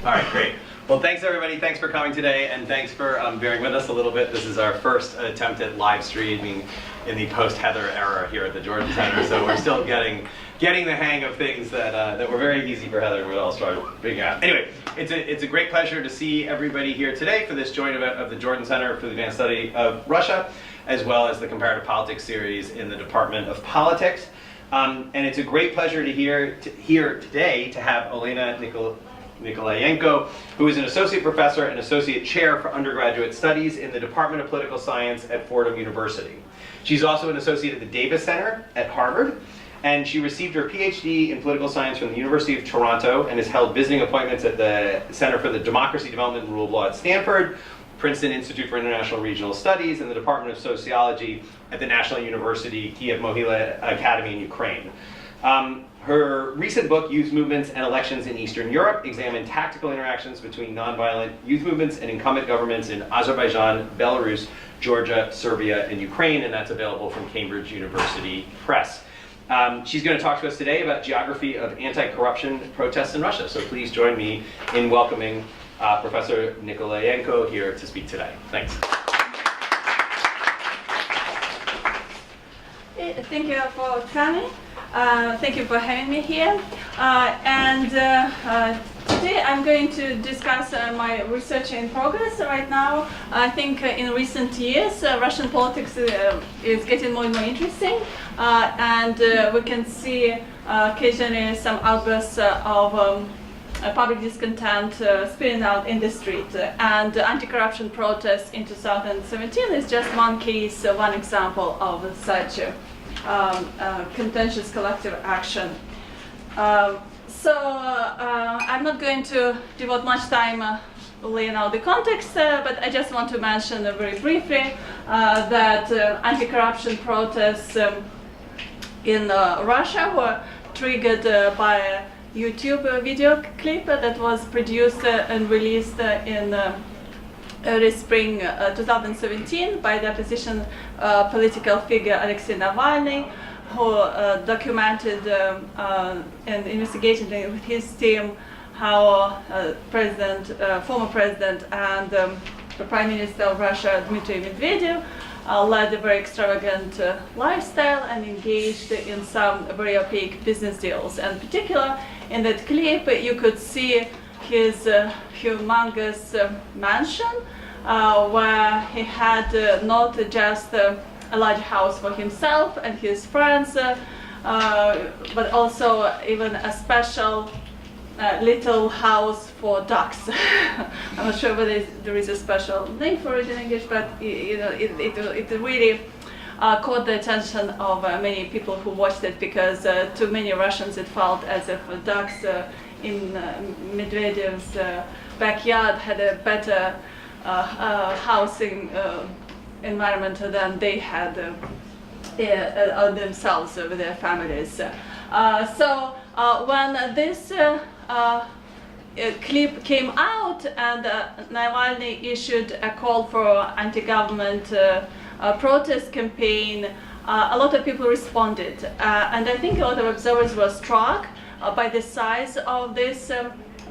All right, great. Well, thanks everybody. Thanks for coming today, and thanks for bearing with us a little bit. This is our first attempt at live streaming in the post-Heather era here at the Jordan Center, so we're still getting the hang of things that were very easy for Heather and we all started figuring out. Anyway, it's a great pleasure to see everybody here today for this joint event of the Jordan Center for the Advanced Study of Russia, as well as the Comparative Politics series in the Department of Politics. And it's a great pleasure to hear today to have Olena Nikolayenko, who is an associate professor and associate chair for undergraduate studies in the Department of Political Science at Fordham University. She's also an associate at the Davis Center at Harvard, and she received her Ph.D. in political science from the University of Toronto and has held visiting appointments at the Center for the Democracy, Development, and Rule of Law at Stanford, Princeton Institute for International and Regional Studies, and the Department of Sociology at the National University Kyiv Mohyla Academy in Ukraine. Her recent book, Youth Movements and Elections in Eastern Europe, examined tactical interactions between nonviolent youth movements and incumbent governments in Azerbaijan, Belarus, Georgia, Serbia, and Ukraine, and that's available from Cambridge University Press. She's going to talk to us today about geography of anti-corruption protests in Russia. So please join me in welcoming Professor Nikolayenko here to speak today. Thanks. Thank you for coming. Thank you for having me here. Today I'm going to discuss my research in progress right now. I think in recent years Russian politics is getting more and more interesting, and we can see occasionally some outbursts of public discontent spilling out in the street, and anti-corruption protests in 2017 is just one case, one example of such contentious collective action. I'm not going to devote much time laying out the context, but I just want to mention very briefly that anti-corruption protests in Russia were triggered by a YouTube video clip that was produced and released in early spring 2017 by the opposition political figure Alexei Navalny, who documented and investigated with his team how former president and the Prime Minister of Russia, Dmitry Medvedev, led a very extravagant lifestyle and engaged in some very opaque business deals. And in particular, in that clip, you could see his humongous mansion, where he had not just a large house for himself and his friends, but also even a special little house for ducks. I'm not sure whether there is a special name for it in English, but it really caught the attention of many people who watched it, because to many Russians it felt as if ducks in Medvedev's backyard had a better housing environment than they had themselves with their families. When this clip came out and Navalny issued a call for anti-government protest campaign, a lot of people responded, and I think a lot of observers were struck by the size of this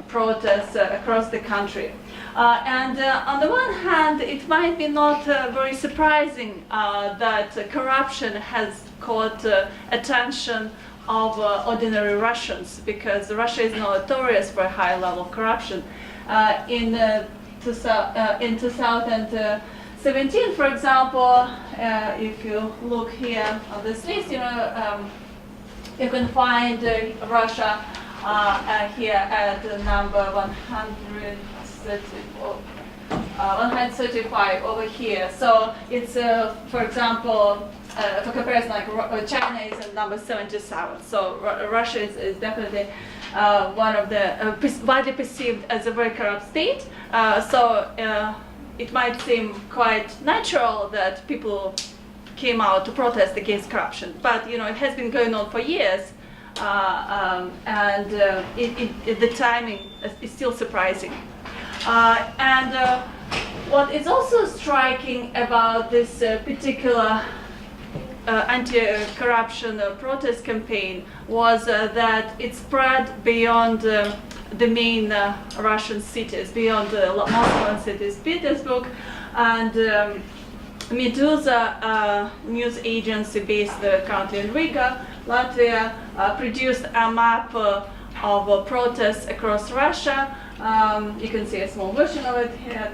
protests across the country. On the one hand, it might be not very surprising that corruption has caught attention of ordinary Russians, because Russia is notorious for a high level of corruption. In 2017, for example, if you look here on this list, you can find Russia here at number 135 over here. So it's, for example, for comparison, like China is at number 77. So Russia is definitely one of the widely perceived as a very corrupt state. It might seem quite natural that people came out to protest against corruption, but it has been going on for years, and the timing is still surprising. What is also striking about this particular anti-corruption protest campaign was that it spread beyond the main Russian cities, beyond the Moscow and cities, Petersburg, and Medusa, a news agency based currently in Riga, Latvia, produced a map of protests across Russia. You can see a small version of it here in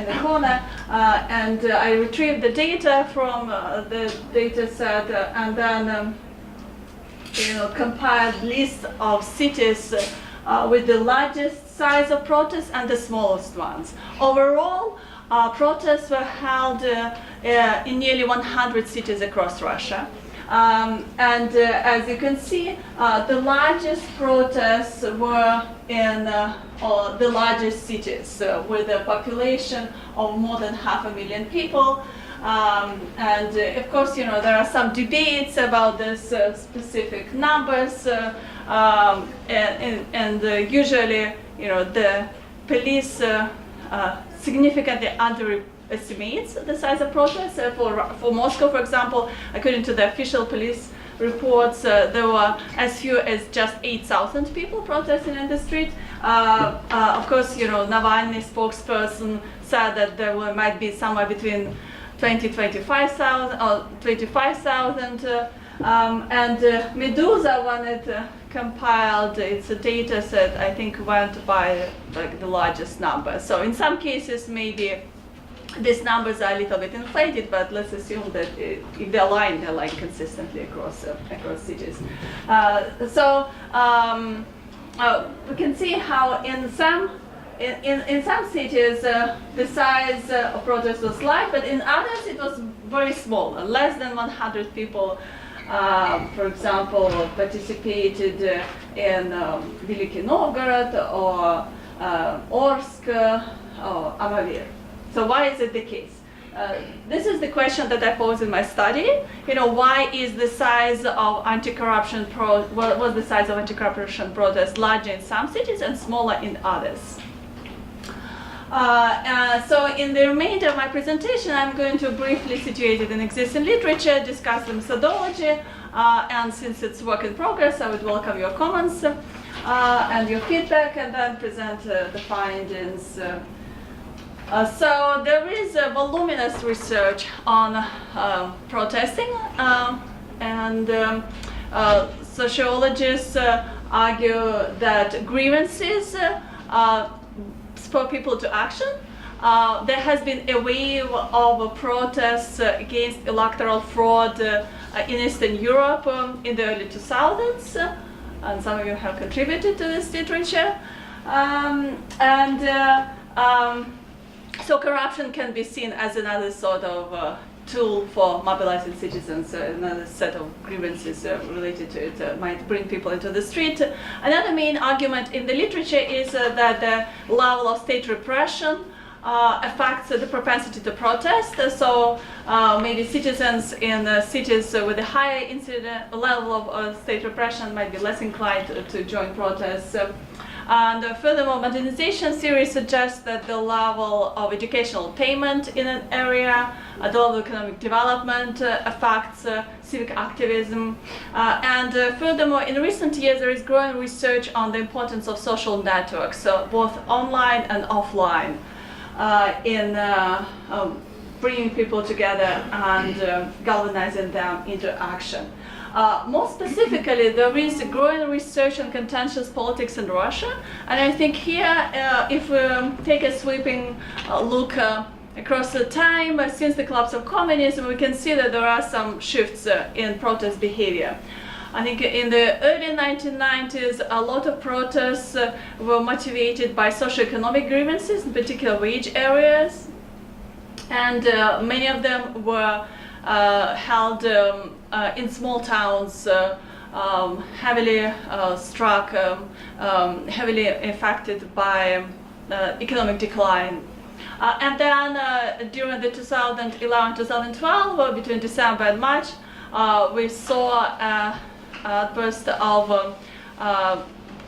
the corner, and I retrieved the data from the data set and then compiled lists of cities with the largest size of protests and the smallest ones. Overall, protests were held in nearly 100 cities across Russia. And as you can see, the largest protests were in the largest cities with a population of more than 500,000 people. And of course, there are some debates about this specific numbers, and usually, the police significantly underestimates the size of protests. For Moscow, for example, according to the official police reports, there were as few as just 8,000 people protesting in the street. Of course, Navalny spokesperson said that there might be somewhere between 25,000 or 25,000. And Medusa, when it compiled its data set, I think went by the largest number. So in some cases, maybe these numbers are a little bit inflated, but let's assume that if they're lying consistently across cities. We can see how in some cities the size of protest was large, but in others it was very small, less than 100 people. For example, participated in Veliki Novgorod or Orsk or Amavir. So why is it the case? This is the question that I pose in my study. Why is the size of anti-corruption was the size of anti-corruption protests larger in some cities and smaller in others? So in the remainder of my presentation, I'm going to briefly situate it in existing literature, discuss the methodology, and since it's work in progress, I would welcome your comments and your feedback, and then present the findings. So there is a voluminous research on protesting, and sociologists argue that grievances spur people to action. There has been a wave of protests against electoral fraud in Eastern Europe in the early 2000s, and some of you have contributed to this literature. So corruption can be seen as another sort of tool for mobilizing citizens. Another set of grievances related to it might bring people into the street. Another main argument in the literature is that the level of state repression affects the propensity to protest. So maybe citizens in cities with a higher incident level of state repression might be less inclined to join protests. And furthermore, modernization theory suggests that the level of educational attainment in an area, the level of economic development affects civic activism. And furthermore, in recent years, there is growing research on the importance of social networks, both online and offline, in bringing people together and galvanizing them into action. More specifically, there is growing research on contentious politics in Russia, and I think here, if we take a sweeping look across the time since the collapse of communism, we can see that there are some shifts in protest behavior. I think in the early 1990s, a lot of protests were motivated by socioeconomic grievances, in particular wage areas, and many of them were held in small towns, heavily struck, heavily affected by economic decline. And then during the 2011-2012, between December and March, we saw a burst of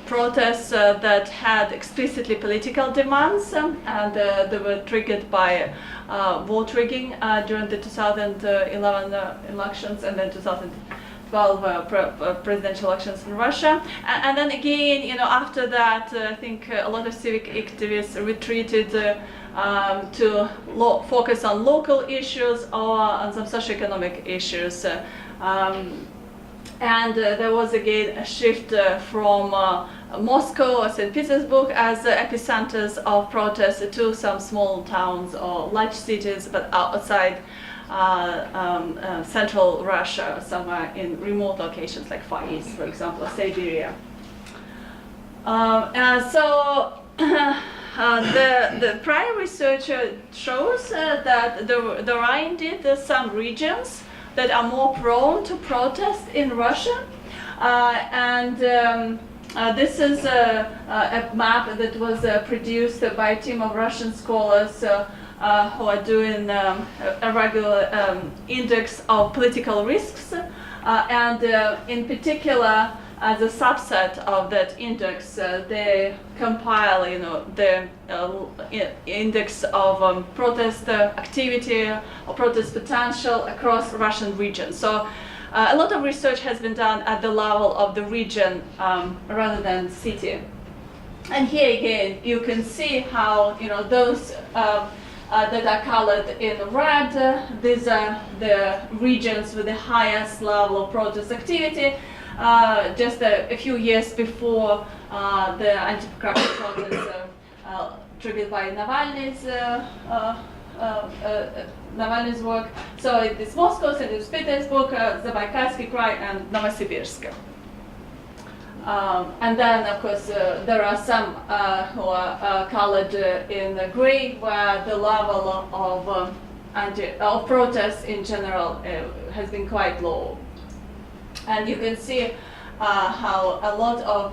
protests that had explicitly political demands, and they were triggered by vote rigging during the 2011 elections and then 2012 12 presidential elections in Russia. And then again, after that, I think a lot of civic activists retreated to focus on local issues or on some socioeconomic issues. And there was again a shift from Moscow or St. Petersburg as epicenters of protest to some small towns or large cities, but outside central Russia, somewhere in remote locations like Far East, for example, Siberia. The prior research shows that there are indeed some regions that are more prone to protest in Russia. This is a map that was produced by a team of Russian scholars who are doing a regular index of political risks. In particular, as a subset of that index, they compile, the index of protest activity or protest potential across Russian regions. So a lot of research has been done at the level of the region rather than city. And here again, you can see how those that are colored in red, these are the regions with the highest level of protest activity. Just a few years before the anti-corruption protests triggered by Navalny's work. So it is Moscow, St. Petersburg, Zabaikalsky Krai, and Novosibirsk. And then, of course, there are some who are colored in gray, where the level of protests in general has been quite low. And you can see how a lot of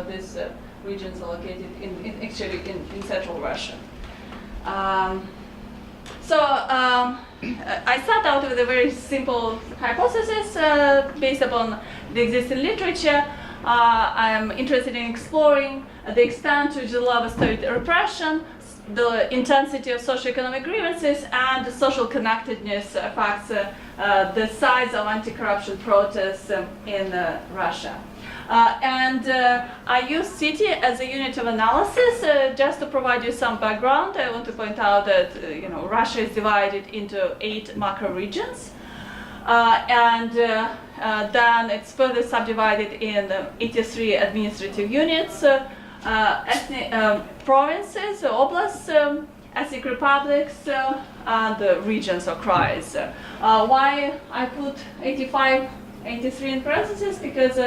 these regions are located in central Russia. I start out with a very simple hypothesis based upon the existing literature. I'm interested in exploring the extent to which the level of state repression, the intensity of socioeconomic grievances, and the social connectedness affects the size of anti-corruption protests in Russia. I use city as a unit of analysis. Just to provide you some background, I want to point out that Russia is divided into 8 macro regions, then it's further subdivided in 83 administrative units, provinces, oblasts, ethnic republics, and regions or krais. Why I put 83 in parentheses? Because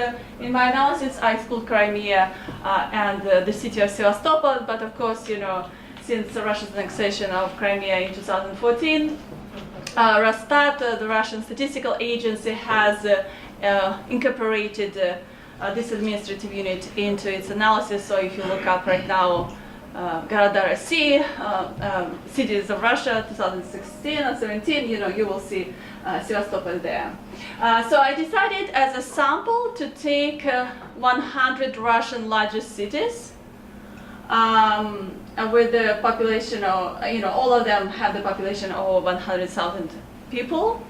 in my analysis I exclude Crimea and the city of Sevastopol, but of course, since Russia's annexation of Crimea in 2014, Rosstat, the Russian statistical agency, has incorporated this administrative unit into its analysis. So if you look up right now, Goroda России, cities of Russia, 2016 or 17, you will see Sevastopol there. So I decided as a sample to take 100 Russian largest cities with the population of, all of them have the population of over 100,000 people.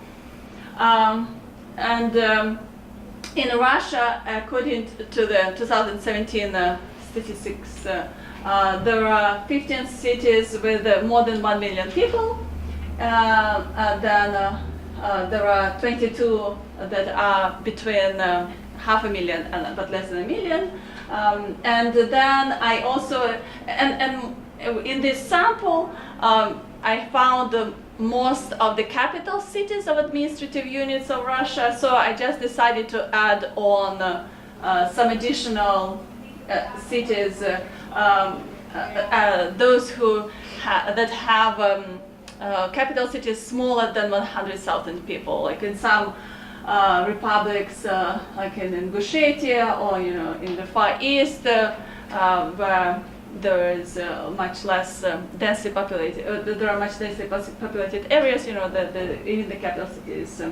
In Russia, according to the 2017 statistics, there are 15 cities with more than 1 million people. Then there are 22 that are between 500,000 and but less than 1 million. And then I also, in this sample, I found most of the capital cities of administrative units of Russia. So I just decided to add on some additional cities, those who that have capital cities smaller than 100,000 people, like in some republics, like in Ingushetia or in the Far East, where there is much less densely populated. There are much densely populated areas. Even the capital city is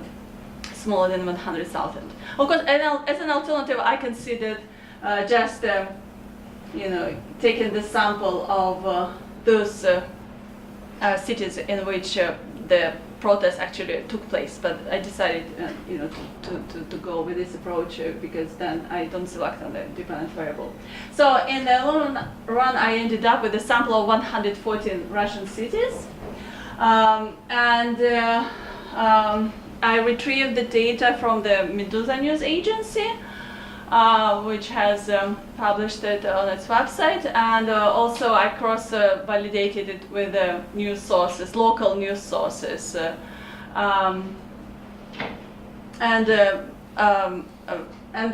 smaller than 100,000. Of course, as an alternative, I considered just taking the sample of those cities in which the protests actually took place. But I decided, to go with this approach because then I don't select on the dependent variable. So in the long run, I ended up with a sample of 114 Russian cities, I retrieved the data from the Medusa news agency, which has published it on its website, and also I cross-validated it with news sources, local news sources, and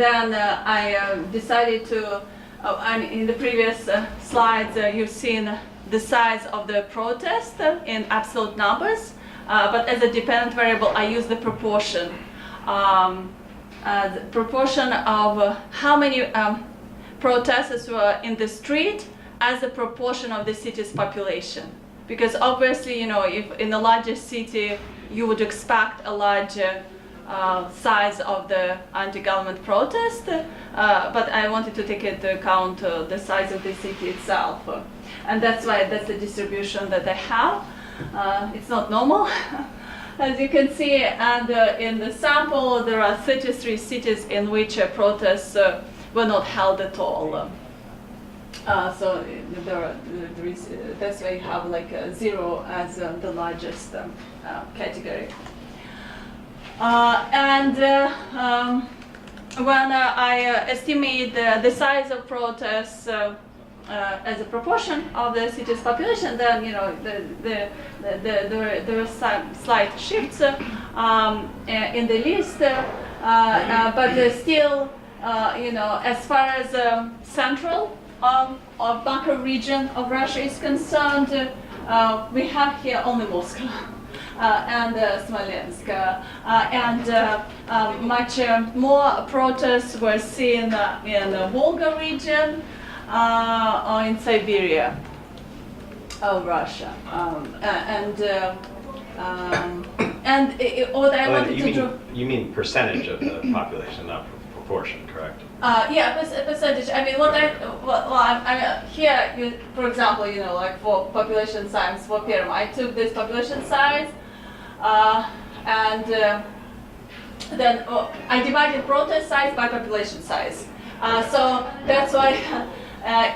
then I decided to. In the previous slides, you've seen the size of the protest in absolute numbers, but as a dependent variable, I use the proportion. The proportion of how many protesters were in the street as a proportion of the city's population. Because obviously, if in a larger city, you would expect a larger size of the anti-government protest, but I wanted to take into account the size of the city itself. And that's why that's the distribution that I have. It's not normal. As you can see, and in the sample, there are 33 cities in which protests were not held at all. So that's why you have like 0 as the largest category. When I estimate the size of protests as a proportion of the city's population, then there are some slight shifts in the list, but still, as far as central or macro region of Russia is concerned, we have here only Moscow and Smolensk, and much more protests were seen in the Volga region. Or in Siberia of Russia, what I wanted to do. You mean percentage of the population, not proportion, correct? Yeah, percentage. I mean, here, for example, like for population size for Perm, I took this population size, and then I divided protest size by population size. So that's why.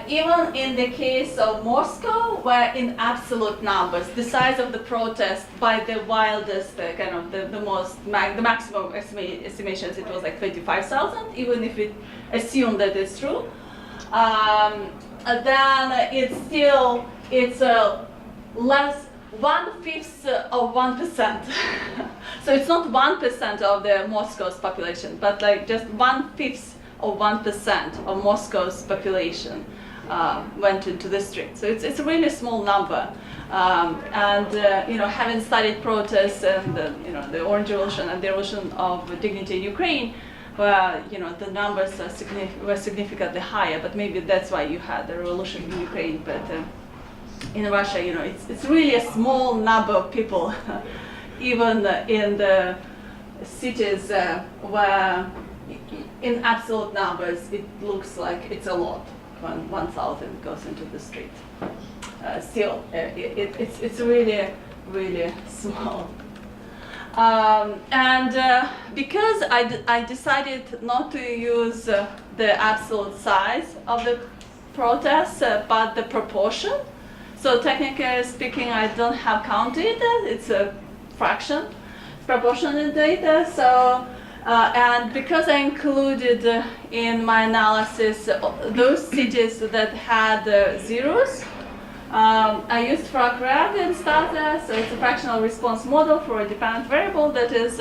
Even in the case of Moscow, where in absolute numbers, the size of the protest by the wildest, the maximum estimations, it was like 25,000, even if it assumed that it's true, then it's less 1/5 of 1%. So it's not 1% of the Moscow's population, but like just 1/5 of 1% of Moscow's population went into the street. So it's a really small number. Having studied protests and the Orange Revolution and the erosion of dignity in Ukraine, where the numbers were significantly higher. But maybe that's why you had the revolution in Ukraine. But in Russia, it's really a small number of people, even in the cities where. In absolute numbers, it looks like it's a lot when 1,000 goes into the street. Still, it's really, really small. Because I decided not to use the absolute size of the protests, but the proportion. So technically speaking, I don't have count data. It's a fraction, proportionate data. So. And because I included in my analysis those cities that had zeros, I used FRAC-REG and Stata, so it's a fractional response model for a dependent variable that is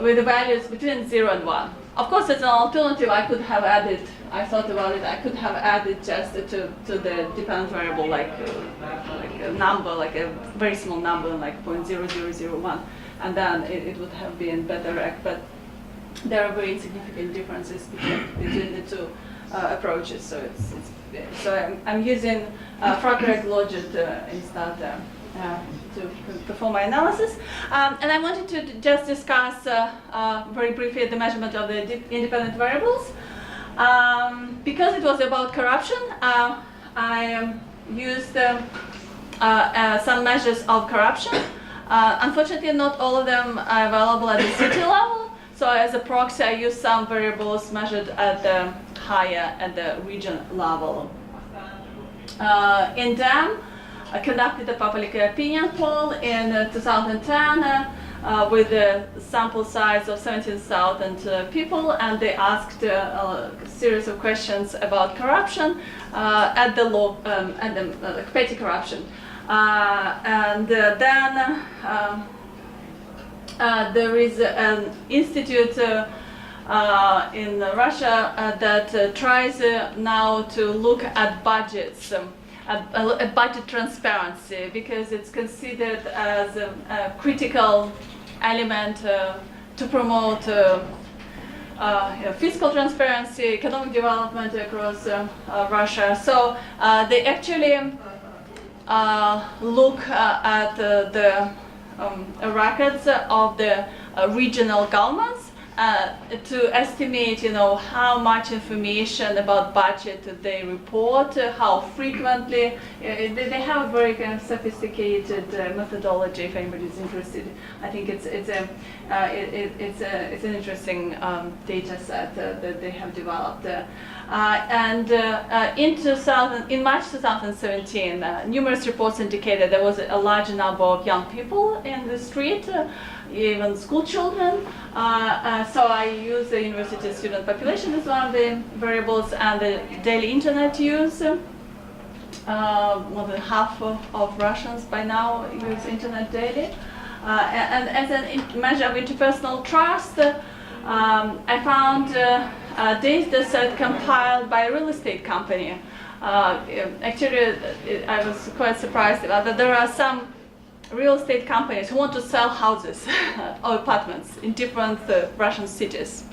with the values between 0 and 1. Of course, as an alternative, I could have added, I thought about it, I could have added just to the dependent variable like a number, like a very small number, like 0.0001. And then it would have been better rec, but there are very significant differences between the two approaches. So I'm using FRAC-REG logic instead to perform my analysis. And I wanted to just discuss very briefly the measurement of the independent variables. Because it was about corruption, I used some measures of corruption. Unfortunately, not all of them are available at the city level. So as a proxy, I use some variables measured at the region level. In DEM, I conducted a public opinion poll in 2010 with a sample size of 17,000 people, and they asked a series of questions about corruption at the petty corruption. And then there is an institute in Russia that tries now to look at budgets, at budget transparency, because it's considered as a critical element to promote fiscal transparency, economic development across Russia. So they actually look at the records of the regional governments to estimate, how much information about budget they report, how frequently. They have a very kind of sophisticated methodology. If anybody is interested, I think it's an interesting data set that they have developed. In March 2017, numerous reports indicated there was a large number of young people in the street, even school children. So I use the university student population as one of the variables, and the daily internet use. More than half of Russians by now use internet daily. And as a measure of interpersonal trust, I found data set compiled by a real estate company. Actually, I was quite surprised about that. There are some real estate companies who want to sell houses or apartments in different Russian cities.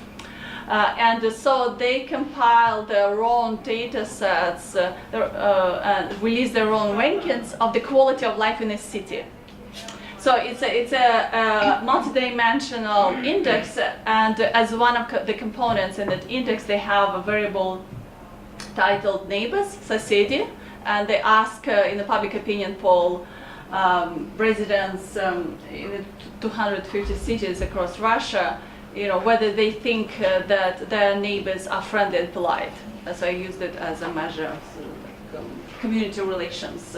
And so they compile their own data sets and release their own rankings of the quality of life in a city. So it's a multi-dimensional index, and as one of the components in that index, they have a variable titled neighbors, соседи, and they ask in the public opinion poll residents in 250 cities across Russia, whether they think that their neighbors are friendly and polite. So I used it as a measure of community relations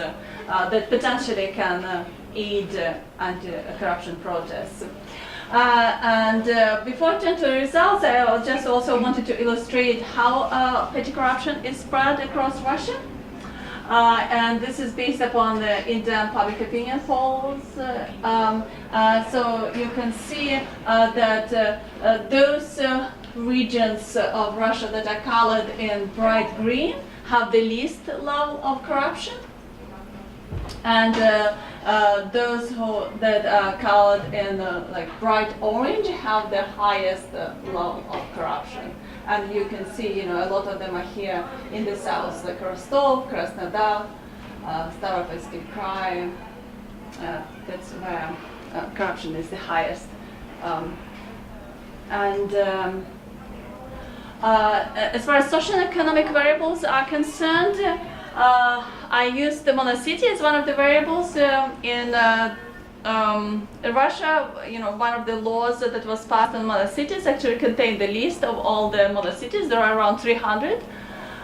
that potentially can aid anti-corruption protests. Before I turn to the results, I just also wanted to illustrate how petty corruption is spread across Russia. And this is based upon the in-depth public opinion polls. So you can see that those regions of Russia that are colored in bright green have the least level of corruption. And those that are colored in bright orange have the highest level of corruption. And you can see, a lot of them are here in the south, like Rostov, Krasnodar, Staropolsky Krai. That's where corruption is the highest. As far as socioeconomic variables are concerned, I used the monocity as one of the variables in Russia. One of the laws that was passed on monocities actually contained the list of all the monocities. There are around 300,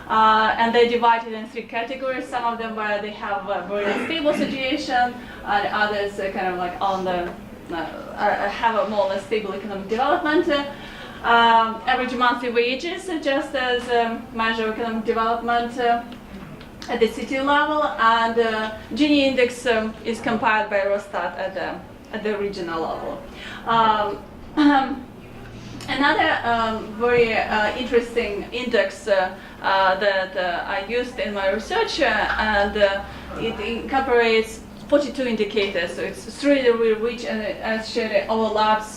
and they're divided in three categories. Some of them where they have a very stable situation, and others kind of like on the have a more or less stable economic development. Average monthly wages, just as a measure of economic development at the city level, and Gini index is compiled by Eurostat at the regional level. Another very interesting index that I used in my research, and it incorporates 42 indicators, so it's really rich, and it actually overlaps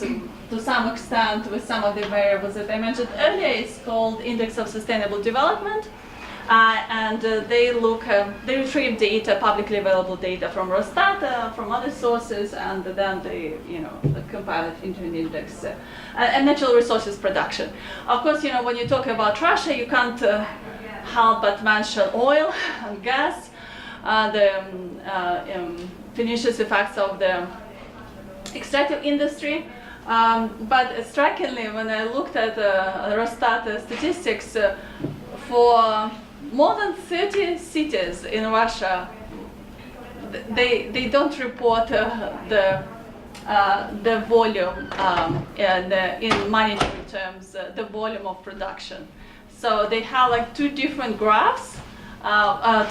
to some extent with some of the variables that I mentioned earlier. It's called Index of Sustainable Development. And they retrieve data, publicly available data from Eurostat, from other sources, and then they, compile it into an index. And natural resources production. Of course, when you talk about Russia, you can't help but mention oil and gas. pernicious effects of the extractive industry. But strikingly, when I looked at Россtat statistics, for more than 30 cities in Russia, they don't report the volume in monetary terms, the volume of production. So they have like two different graphs,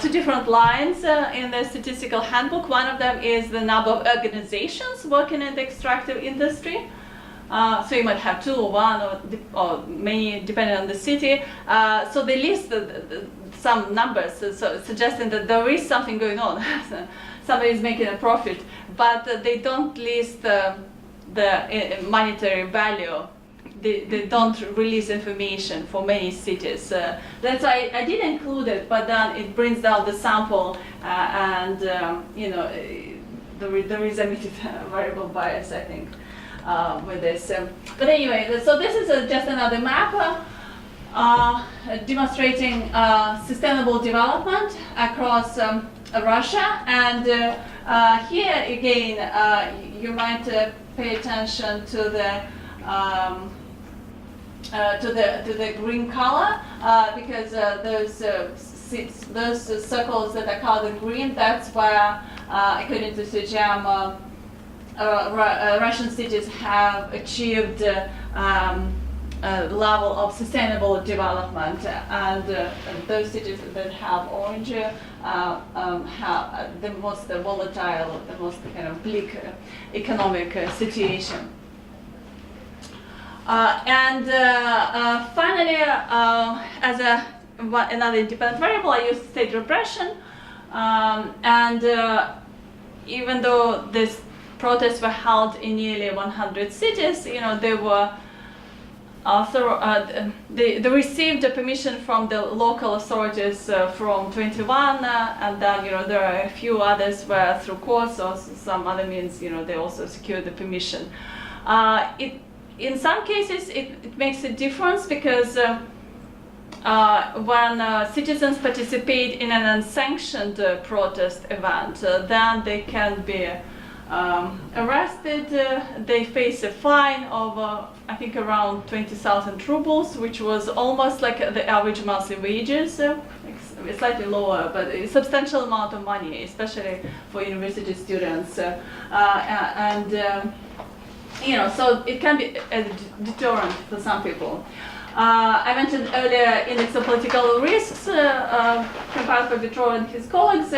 two different lines in the statistical handbook. One of them is the number of organizations working in the extractive industry. So you might have two or one or many, depending on the city. So they list some numbers, so suggesting that there is something going on. Somebody is making a profit, but they don't list the monetary value. They don't release information for many cities. That's why I did include it, but then it brings down the sample, and there is a variable bias, I think, with this. But anyway, so this is just another map demonstrating sustainable development across Russia, and here again you might pay attention to the green color, because those circles that are colored in green, that's where, according to CGM, Russian cities have achieved level of sustainable development, and those cities that have orange have the most volatile, the most kind of bleak economic situation. And finally, as another independent variable, I used state repression, and even though these protests were held in nearly 100 cities, they were they received a permission from the local authorities from 21, and then there are a few others where through courts or some other means, they also secured the permission. In some cases, it makes a difference, because when citizens participate in an unsanctioned protest event, then they can be arrested. They face a fine of I think around 20,000 rubles, which was almost like the average monthly wages, slightly lower, but a substantial amount of money, especially for university students. So it can be a deterrent for some people. I mentioned earlier index of political risks compiled by Petrov and his colleagues.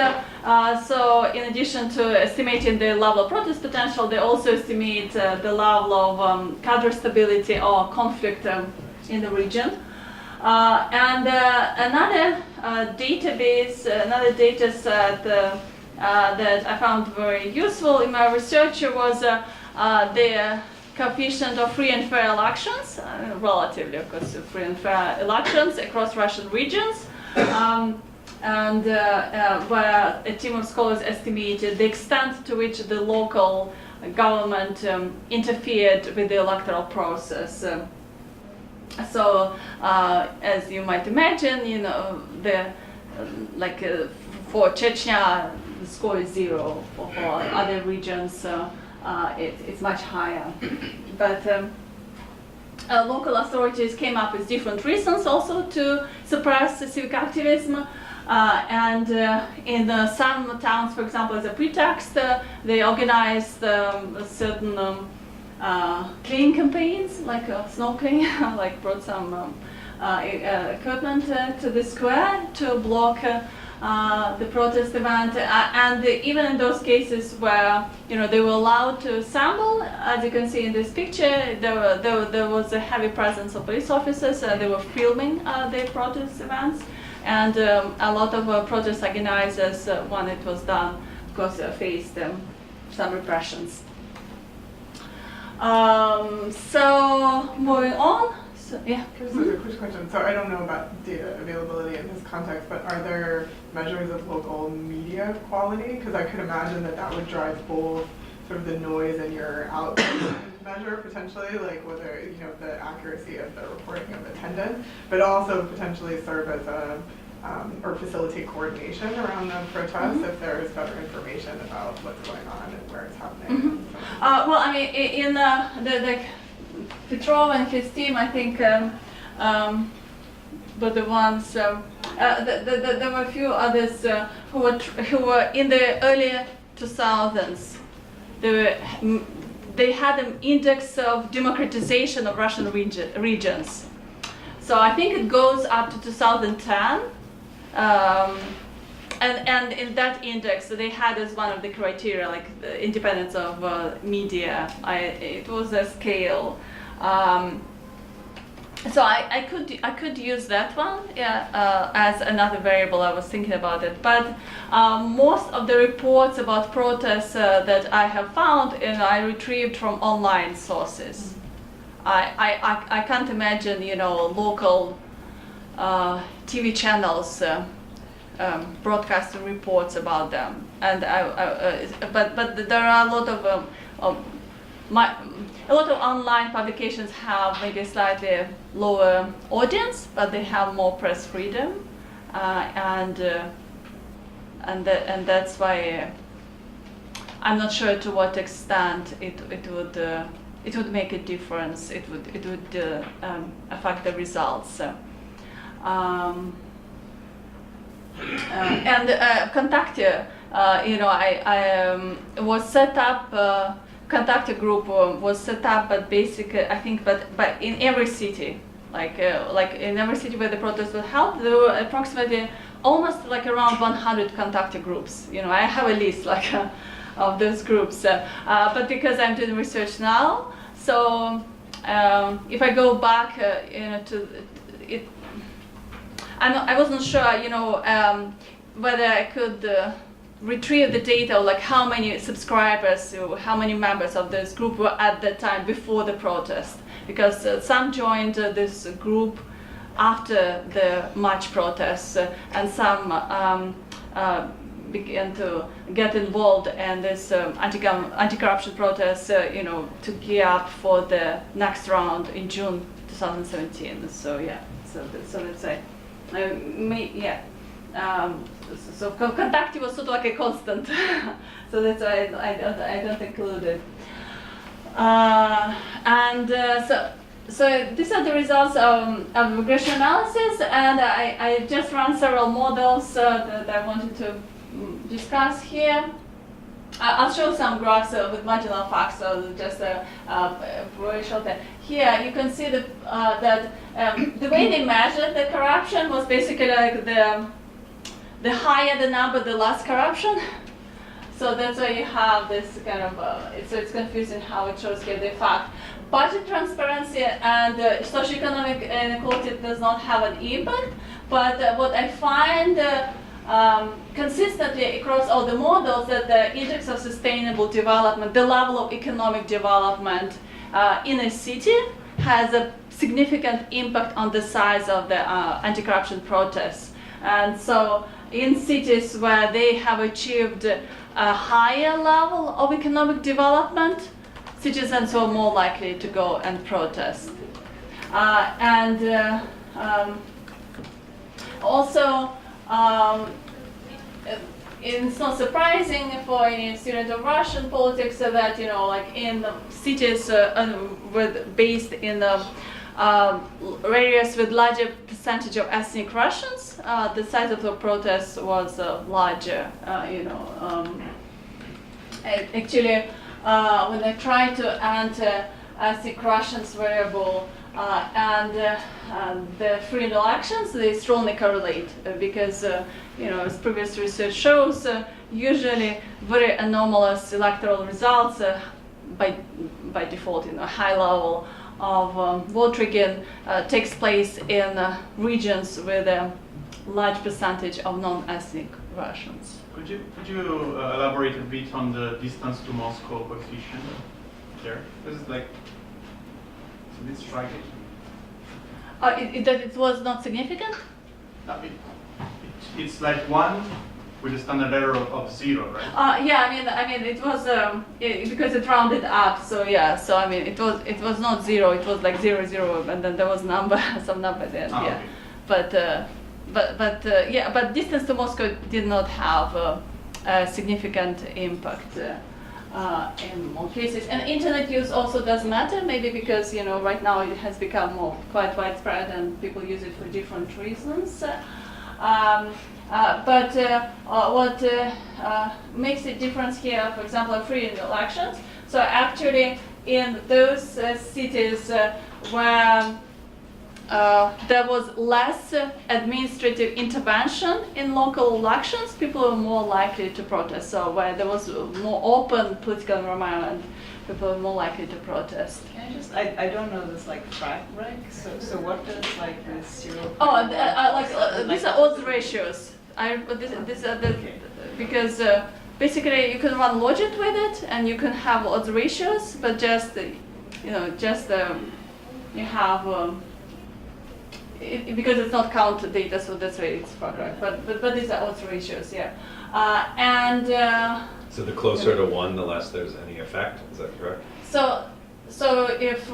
So in addition to estimating the level of protest potential, they also estimate the level of cadre stability or conflict in the region. And another database, another data set that I found very useful in my research was the coefficient of free and fair elections, relatively, of course, free and fair elections across Russian regions, and where a team of scholars estimated the extent to which the local government interfered with the electoral process. So, as you might imagine, for Chechnya, the score is 0. For other regions, it's much higher. But local authorities came up with different reasons also to suppress civic activism. And in some towns, for example, as a pretext, they organized certain cleaning campaigns, like snow cleaning, like brought some equipment to the square to block the protest event, and even in those cases where they were allowed to assemble, as you can see in this picture, there was a heavy presence of police officers. They were filming the protest events, and a lot of protest organizers, when it was done, of course, faced some repressions. So moving on. Yeah. Just a quick question. So I don't know about data availability in this context, but are there measures of local media quality? Because I could imagine that would drive both sort of the noise in your output measure potentially, like whether the accuracy of the reporting of attendance, but also potentially serve as a or facilitate coordination around the protests if there is better information about what's going on and where it's happening? Well, I mean, in the Petrov and his team, I think, were the ones. There were a few others who were in the early 2000s. They had an index of democratization of Russian regions. So I think it goes up to 2010. And in that index, they had as one of the criteria, like the independence of media. It was a scale. So I could use that one, as another variable. I was thinking about it, but most of the reports about protests that I have found, I retrieved from online sources. I can't imagine, local TV channels broadcasting reports about them, and but there are a lot of online publications have maybe slightly lower audience, but they have more press freedom, and that's why I'm not sure to what extent it would make a difference. It would affect the results. And Contacte, I was set up. Contacte group was set up, but basically, I think, but in every city, like in every city where the protest was held, there were approximately almost like around 100 Contacte groups. I have a list of those groups, but because I'm doing research now, so if I go back, to it. I wasn't sure, whether I could retrieve the data, like how many subscribers, how many members of this group were at that time before the protest, because some joined this group after the March protests, and some began to get involved in this anti-corruption protest, to gear up for the next round in June 2017. So yeah, so let's say. So Contacte was sort of like a constant, so that's why I don't include it. So these are the results of regression analysis, and I just ran several models that I wanted to discuss here. I'll show some graphs with marginal facts, so just very short. Here you can see that the way they measured the corruption was basically like the higher the number, the less corruption. So that's why you have this kind of, so it's confusing how it shows here the fact. Budget transparency and socioeconomic inequality does not have an impact, but what I find consistently across all the models, that the index of sustainable development, the level of economic development in a city, has a significant impact on the size of the anti-corruption protests. And so in cities where they have achieved a higher level of economic development, citizens were more likely to go and protest. It's not surprising for any student of Russian politics that, like in cities based in areas with larger percentage of ethnic Russians, the size of the protest was larger. Actually, when I tried to enter ethnic Russians variable and the free elections, they strongly correlate because, as previous research shows, usually very anomalous electoral results by default, high level of vote rigging takes place in regions with a large percentage of non-ethnic Russians. Could you elaborate a bit on the distance to Moscow coefficient there? This is like, it's a bit striking. That it was not significant? It's like 1 with a standard error of 0, right? Yeah, I mean, it was because it rounded up. So yeah, so I mean, it was not 0. It was like 0, 0, and then there was some number then. Yeah, Okay. but but distance to Moscow did not have a significant impact in more cases. And internet use also does matter, maybe because right now it has become quite widespread and people use it for different reasons. But what makes a difference here, for example, are free elections. So actually, in those cities where there was less administrative intervention in local elections, people were more likely to protest. So where there was more open political environment, people were more likely to protest. Can I just, I don't know this like fabric, so what does like this 0.1? Oh, these are odds ratios. These are the, because basically you can run logic with it and you can have odds ratios, but you have because it's not count data, so that's why it's correct. But these are odds ratios, yeah. So the closer to 1, the less there's any effect. Is that correct? So if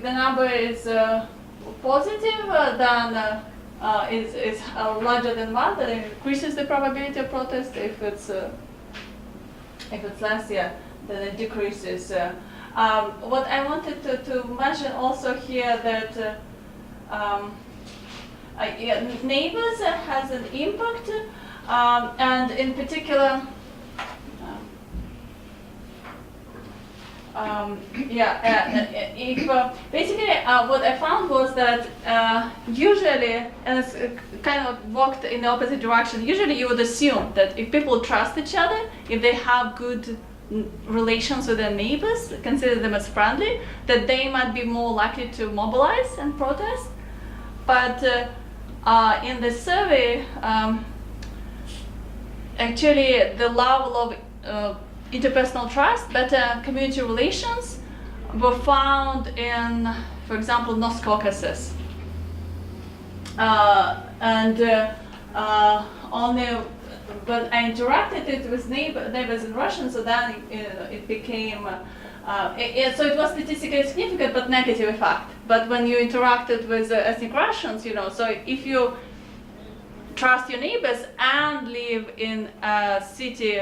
the number is positive, then is larger than 1, then it increases the probability of protest. If it's less, then it decreases. What I wanted to mention also here that neighbors has an impact, and in particular, basically what I found was that usually, and it's kind of walked in the opposite direction, usually you would assume that if people trust each other, if they have good relations with their neighbors, consider them as friendly, that they might be more likely to mobilize and protest. But in the survey, actually the level of interpersonal trust, better community relations were found in, for example, North Caucasus. Only when I interacted it with neighbors in Russian, so then it became, so it was statistically significant but negative effect. But when you interacted with ethnic Russians, so if you trust your neighbors and live in a city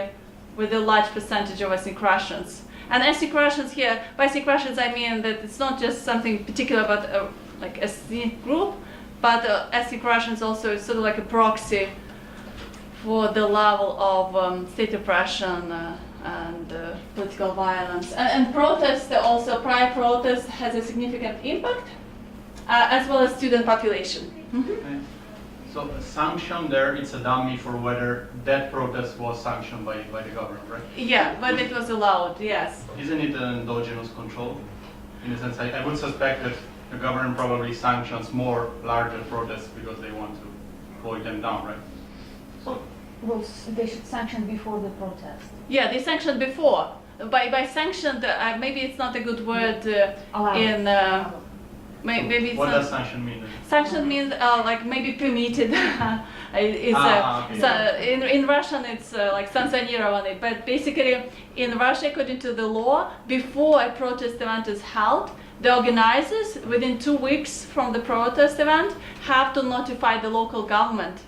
with a large percentage of ethnic Russians. And ethnic Russians here, by ethnic Russians I mean that it's not just something particular about like a ethnic group, but ethnic Russians also is sort of like a proxy for the level of state oppression and political violence. And protest, also prior protest has a significant impact, as well as student population. Mm-hmm. Okay. So sanction there, it's a dummy for whether that protest was sanctioned by the government, right? Yeah, but it was allowed, yes. Isn't it an endogenous control? In a sense, I would suspect that the government probably sanctions more larger protests because they want to boil them down, right? Well, they should sanction before the protest. Yeah, they sanctioned before. By sanctioned, maybe it's not a good word maybe it's what not. Does sanction mean? Sanction means like maybe permitted. In Russian it's like sankционированы. But basically in Russia, according to the law, before a protest event is held, the organizers within 2 weeks from the protest event have to notify the local government,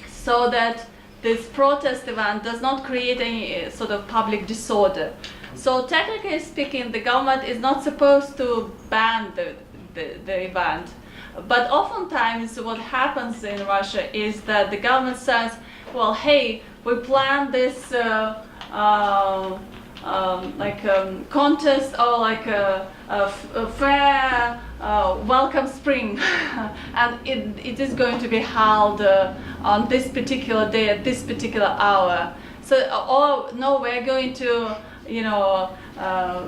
so that this protest event does not create any sort of public disorder. So technically speaking, the government is not supposed to ban the event. But oftentimes what happens in Russia is that the government says, well, hey, we planned this contest or like a fair welcome spring, and it is going to be held on this particular day at this particular hour. So, or no, we're going to,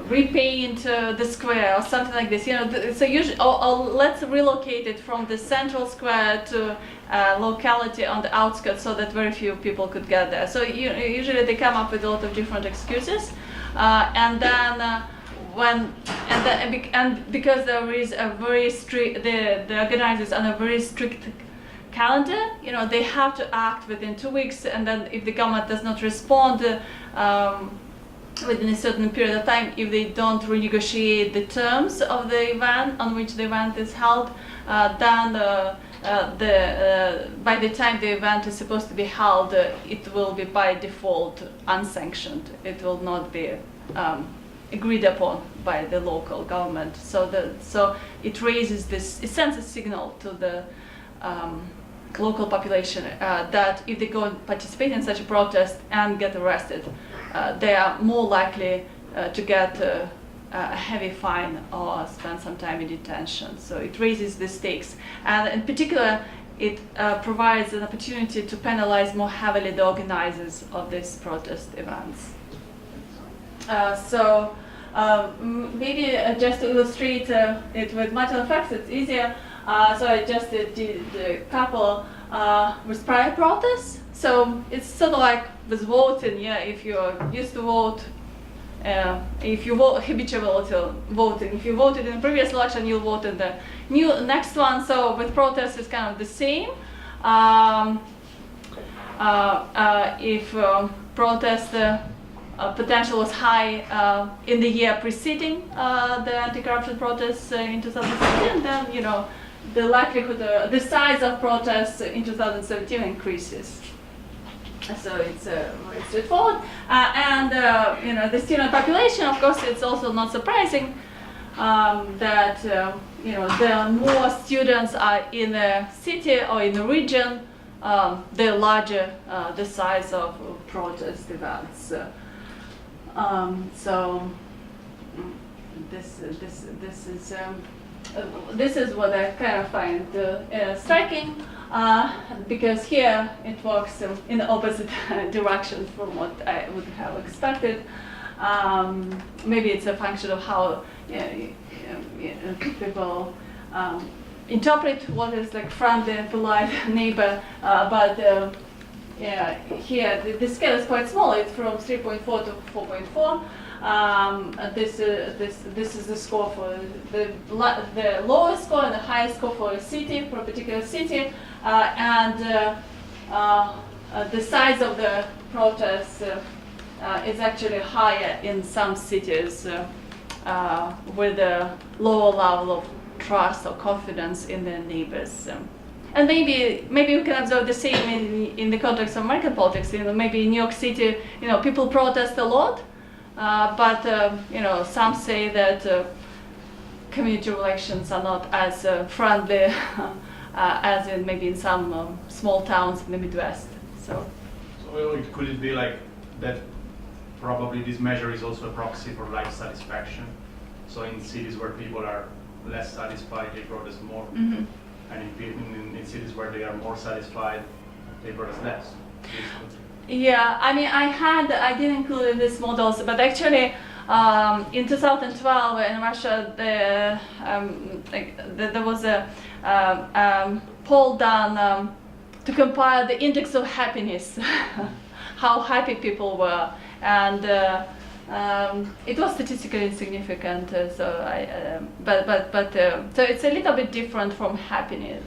repaint the square or something like this. So usually, or let's relocate it from the central square to a locality on the outskirts, so that very few people could get there. So usually they come up with a lot of different excuses, and then because there is a very strict, the organizers on a very strict calendar, they have to act within 2 weeks, and then if the government does not respond, within a certain period of time, if they don't renegotiate the terms of the event on which the event is held, then by the time the event is supposed to be held, it will be by default unsanctioned. It will not be agreed upon by the local government. So it raises this, it sends a signal to the local population that if they go and participate in such a protest and get arrested, they are more likely to get a heavy fine or spend some time in detention. So it raises the stakes. And in particular, it provides an opportunity to penalize more heavily the organizers of these protest events. Maybe just to illustrate it with material facts, it's easier. So I just did a couple with prior protests. So it's sort of like with voting, yeah, if you're used to vote, if you vote habitual voting, if you voted in the previous election, you'll vote in the next one. So with protests, it's kind of the same. If protest potential was high in the year preceding the anti-corruption protests in 2017, then the likelihood, the size of protests in 2017 increases. So it's very straightforward. The student population, of course, it's also not surprising that the more students are in a city or in a region, the larger the size of protest events. This is what I kind of find striking, because here it works in the opposite direction from what I would have expected. Maybe it's a function of how people interpret what is like friendly and polite neighbor, but here the scale is quite small. It's from 3.4 to 4.4. This is the score for the lowest score and the highest score for a city, for a particular city, the size of the protests is actually higher in some cities with a lower level of trust or confidence in their neighbors. And maybe we can observe the same in the context of American politics. Maybe in New York City, people protest a lot. But some say that community relations are not as friendly as in maybe in some small towns in the Midwest. So could it be like that? Probably this measure is also a proxy for life satisfaction. So in cities where people are less satisfied, they protest more, mm-hmm. and in cities where they are more satisfied, they protest less. Yeah, I mean, I didn't include in these models, but actually, in 2012 in Russia, there was a poll done to compile the index of happiness, how happy people were, and it was statistically insignificant. So it's a little bit different from happiness.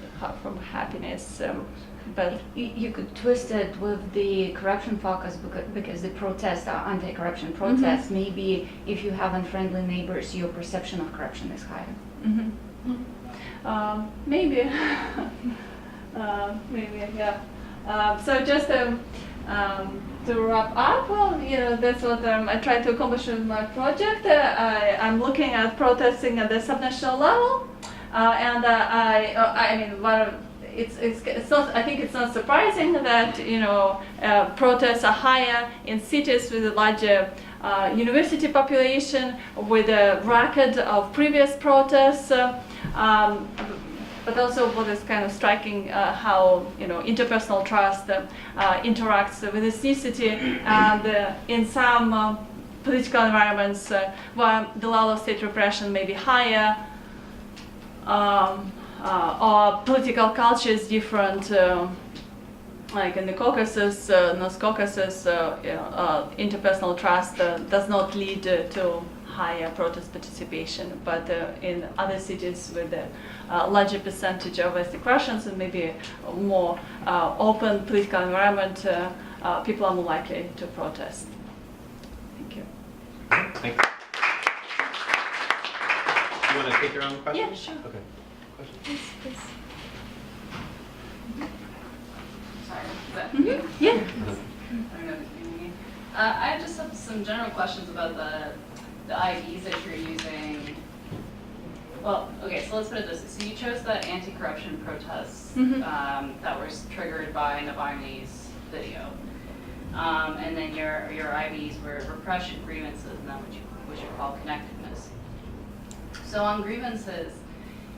But you could twist it with the corruption focus because the protests are anti-corruption protests. Mm-hmm. Maybe if you have unfriendly neighbors, your perception of corruption is higher. Mm-hmm. Maybe. Maybe, yeah. So just to wrap up, that's what I tried to accomplish with my project. I'm looking at protesting at the subnational level, It's not. I think it's not surprising that protests are higher in cities with a larger university population, with a record of previous protests. But also, what is kind of striking, how interpersonal trust interacts with ethnicity, and in some political environments where the level of state repression may be higher. Or political culture is different, like in the Caucasus, North Caucasus, interpersonal trust does not lead to higher protest participation, but in other cities with a larger percentage of ethnic Russians and maybe a more open political environment, people are more likely to protest. Thank you. Thank you. You want to take your own question? Yeah, sure. Okay. Question? Please, please. Sorry, is that Yeah. I don't know if you can hear me. I just have some general questions about the IDs that you're using. Well, okay, so let's put it this way. So you chose the anti-corruption protests that were triggered by Navalny's video. And then your IDs were repression, grievances, and then what you call connectedness. So on grievances,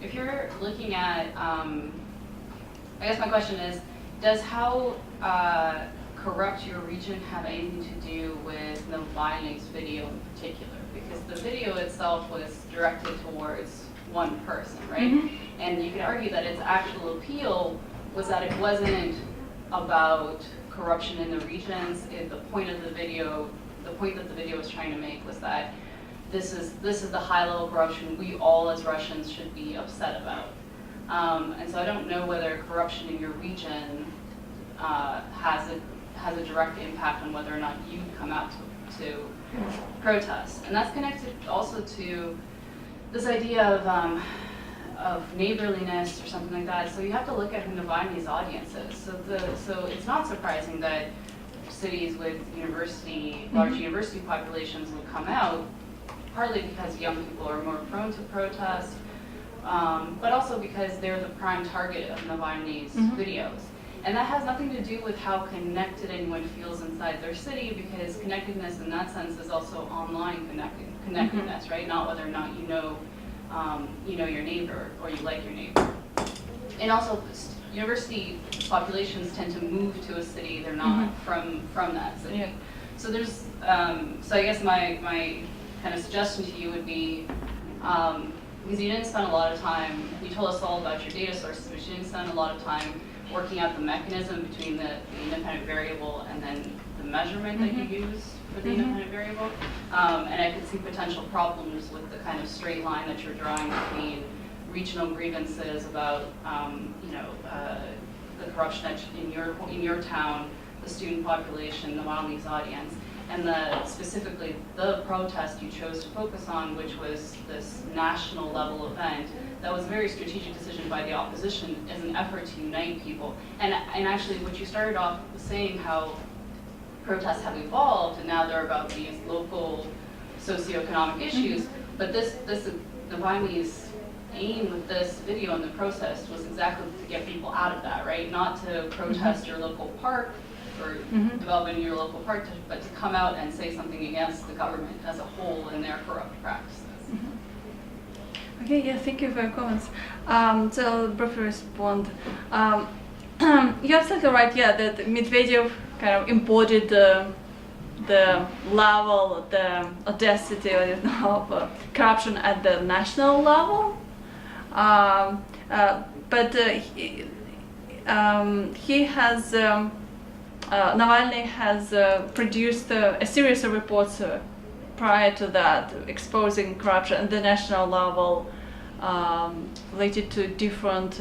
if you're looking at, I guess my question is, does how corrupt your region have anything to do with Navalny's video in particular? Because the video itself was directed towards one person, right? And you could argue that its actual appeal was that it wasn't about corruption in the regions. The point of the video, the point that the video was trying to make was that this is the high level corruption we all as Russians should be upset about. And so I don't know whether corruption in your region has a direct impact on whether or not you come out to protest. And that's connected also to this idea of neighborliness or something like that. So you have to look at who Navalny's audience is. So it's not surprising that cities with large university populations would come out, partly because young people are more prone to protest, but also because they're the prime target of Navalny's videos. And that has nothing to do with how connected anyone feels inside their city, because connectedness in that sense is also online connectedness, right? Not whether or not you know your neighbor or you like your neighbor. And also, university populations tend to move to a city; they're not from that city. Yeah. So there's, so I guess my kind of suggestion to you would be, because you didn't spend a lot of time. You told us all about your data sources, but you didn't spend a lot of time working out the mechanism between the independent variable and then the measurement that you use for the independent variable. And I could see potential problems with the kind of straight line that you're drawing between regional grievances about the corruption in your town, the student population, Navalny's audience, and specifically the protest you chose to focus on, which was this national level event that was a very strategic decision by the opposition as an effort to unite people. And actually what you started off saying, how protests have evolved and now they're about these local socioeconomic issues, but this Navalny's aim with this video and the protest was exactly to get people out of that, right? Not to protest your local park or developing your local park, but to come out and say something against the government as a whole and their corrupt practices. Okay, yeah, thank you for your comments. So I'll briefly respond. You're absolutely right, yeah, that Medvedev kind of embodied the level, the audacity of corruption at the national level. But he has, Navalny has produced a series of reports prior to that, exposing corruption at the national level, related to different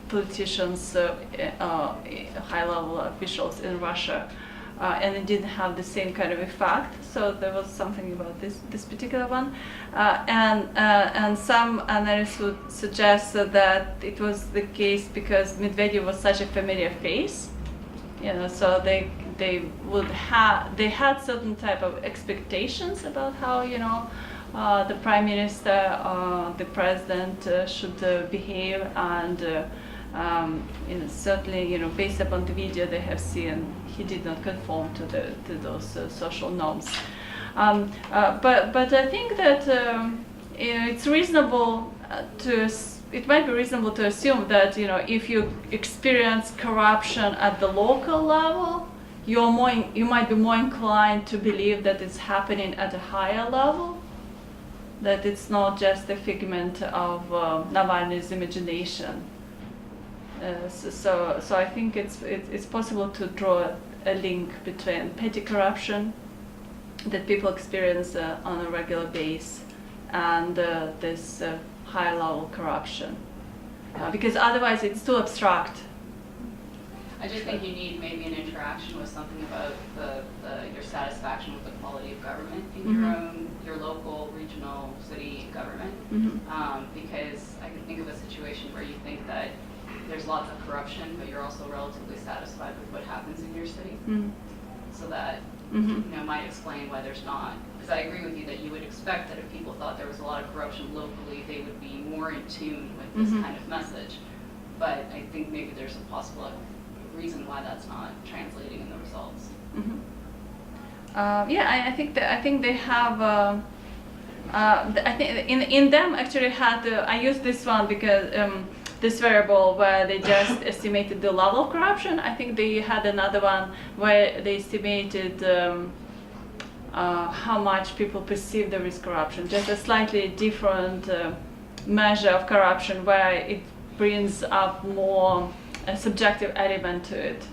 politicians, high-level officials in Russia, and it didn't have the same kind of effect. So there was something about this particular one, and some analysts would suggest that it was the case because Medvedev was such a familiar face, so they had certain type of expectations about how the prime minister, the president should behave, and certainly based upon the video they have seen, he did not conform to those social norms. But I think that it's reasonable it might be reasonable to assume that if you experience corruption at the local level, you might be more inclined to believe that it's happening at a higher level, that it's not just a figment of Navalny's imagination. So I think it's possible to draw a link between petty corruption that people experience on a regular basis and this high-level corruption, because otherwise it's too abstract. I just think you need maybe an interaction with something about your satisfaction with the quality of government. in your local, regional, city government. Because I can think of a situation where you think that there's lots of corruption, but you're also relatively satisfied with what happens in your city. So that might explain why there's not. Because I agree with you that you would expect that if people thought there was a lot of corruption locally, they would be more in tune with this kind of message. But I think maybe there's a possible reason why that's not translating in the results. I think they have. I think in them actually had. I used this one because this variable where they just estimated the level of corruption. I think they had another one where they estimated how much people perceive there is corruption. Just a slightly different measure of corruption where it brings up more a subjective element to it.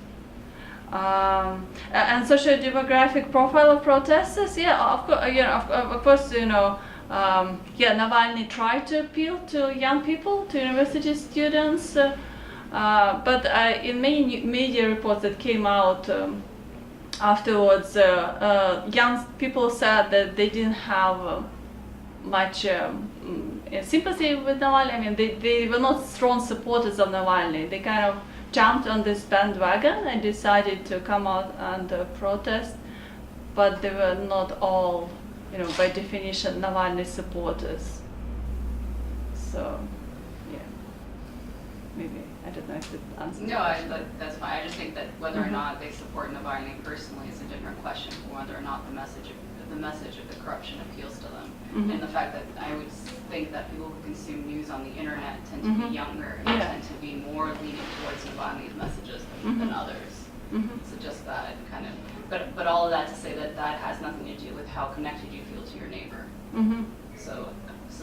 And socio-demographic profile of protesters, of course, Navalny tried to appeal to young people, to university students, but in many media reports that came out afterwards, young people said that they didn't have much sympathy with Navalny. I mean, they were not strong supporters of Navalny. They kind of jumped on this bandwagon and decided to come out and protest, but they were not all, by definition, Navalny supporters. So, yeah, maybe, I don't know if it answers. No, that's fine. I just think that whether or not they support Navalny personally is a different question from whether or not the message of the corruption appeals to them. And the fact that I would think that people who consume news on the internet tend to be younger and tend to be more leaning towards Navalny's messages than others. So just that kind of, but all of that to say that has nothing to do with how connected you feel to your neighbor. So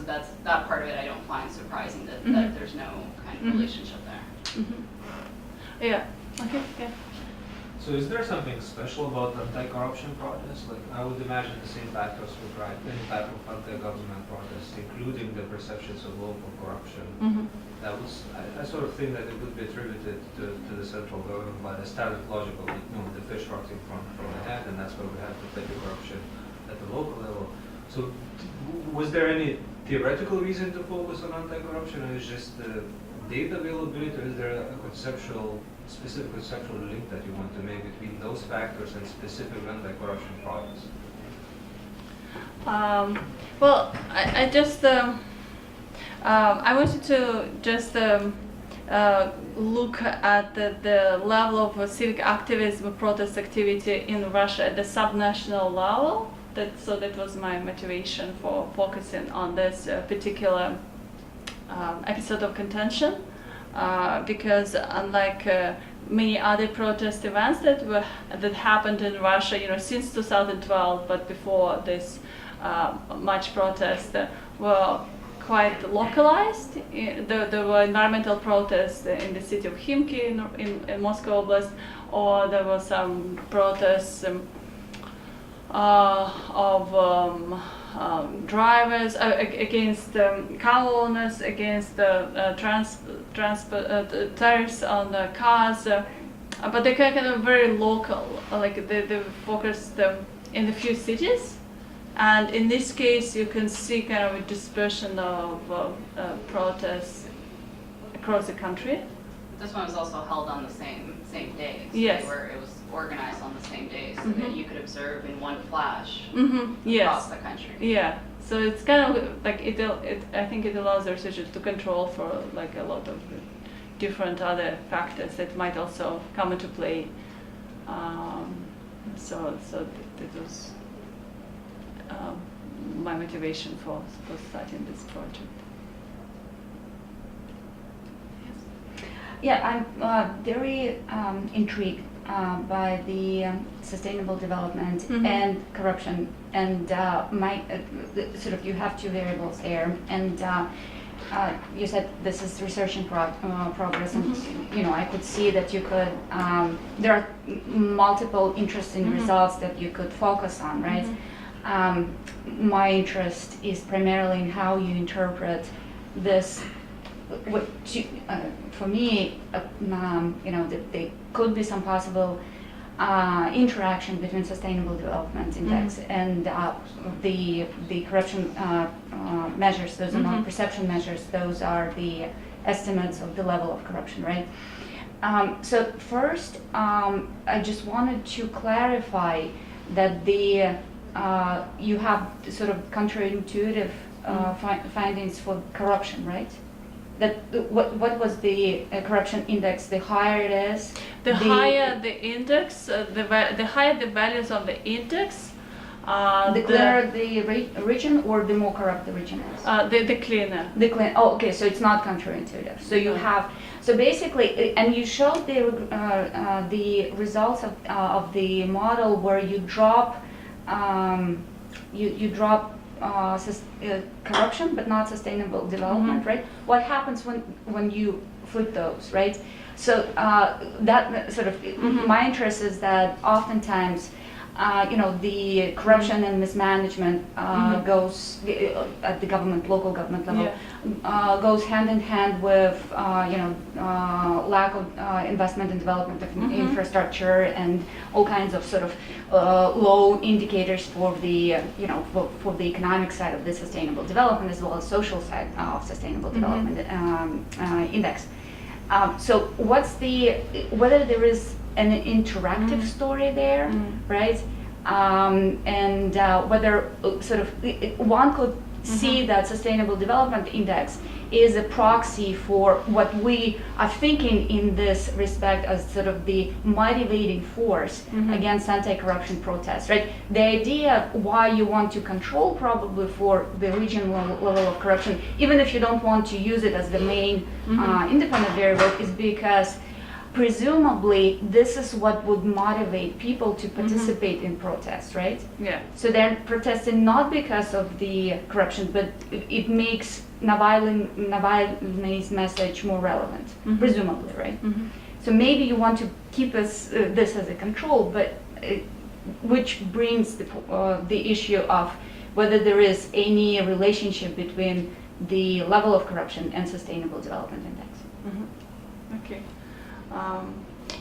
that's that part of it I don't find surprising that there's no kind of relationship there. Yeah. Okay. Yeah. So is there something special about anti-corruption protests? Like, I would imagine the same factors would drive any type of anti-government protests, including the perceptions of local corruption. I sort of think that it would be attributed to the central government by the standard logic of the fish rotting from the head, and that's why we have to fight the corruption at the local level. So was there any theoretical reason to focus on anti-corruption, or is just the data availability, or is there a specific conceptual link that you want to make between those factors and specific anti-corruption protests? Well, I just I wanted to just look at the level of civic activism, protest activity in Russia at the subnational level. That was my motivation for focusing on this particular episode of contention, because unlike many other protest events that happened in Russia, since 2012, but before this much protest, were quite localized. There were environmental protests in the city of Khimki in Moscow Oblast, or there were some protests of drivers against car owners, against tariffs on the cars, but they kind of very local, like they focused in a few cities. And in this case, you can see kind of a dispersion of protests across the country. This one was also held on the same day. So Yes. it was organized on the same day, so that you could observe in one flash Yes. across the country. Yeah. So it's kind of like I think it allows the researchers to control for like a lot of different other factors that might also come into play. So that was my motivation for starting this project. Yeah, I'm very intrigued by the sustainable development and corruption, and you have two variables there, and you said this is research in progress, and I could see that you could there are multiple interesting results that you could focus on, right? My interest is primarily in how you interpret this. For me, that there could be some possible interaction between Sustainable Development Index and the corruption measures. Those are not perception measures. Those are the estimates of the level of corruption, right? So first, I just wanted to clarify that you have sort of counterintuitive findings for corruption, right? That what was the corruption index? The higher it is, the higher the index, the higher the values of the index, the cleaner the region, or the more corrupt the region is. The cleaner. The clean. Oh, okay. So it's not counterintuitive. So you have. So basically, and you showed the results of the model where you drop you drop corruption but not sustainable development, right? What happens when you flip those, right? So that sort of my interest is that oftentimes the corruption and mismanagement goes at the local government level, goes hand in hand with lack of investment and development of infrastructure and all kinds of sort of low indicators for the for the economic side of the sustainable development as well as social side of sustainable development index. So whether there is an interactive story there, right? And whether sort of one could see that Sustainable Development Index is a proxy for what we are thinking in this respect as sort of the motivating force against anti-corruption protests, right? The idea of why you want to control probably for the regional level of corruption, even if you don't want to use it as the main independent variable, is because presumably this is what would motivate people to participate in protests, right? Yeah. So they're protesting not because of the corruption, but it makes Navalny's message more relevant, presumably, right? So maybe you want to keep this as a control, but which brings the issue of whether there is any relationship between the level of corruption and Sustainable Development Index. Okay.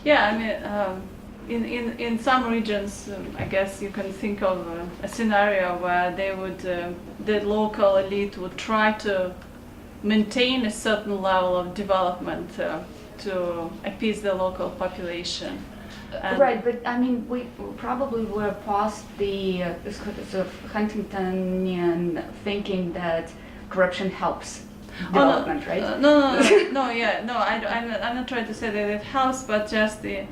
Yeah, I mean, in some regions, I guess you can think of a scenario where the local elite would try to maintain a certain level of development to appease the local population. Right, but I mean, we probably were past the sort of Huntingtonian thinking that corruption helps development, right? No, I'm not trying to say that it helps, but just the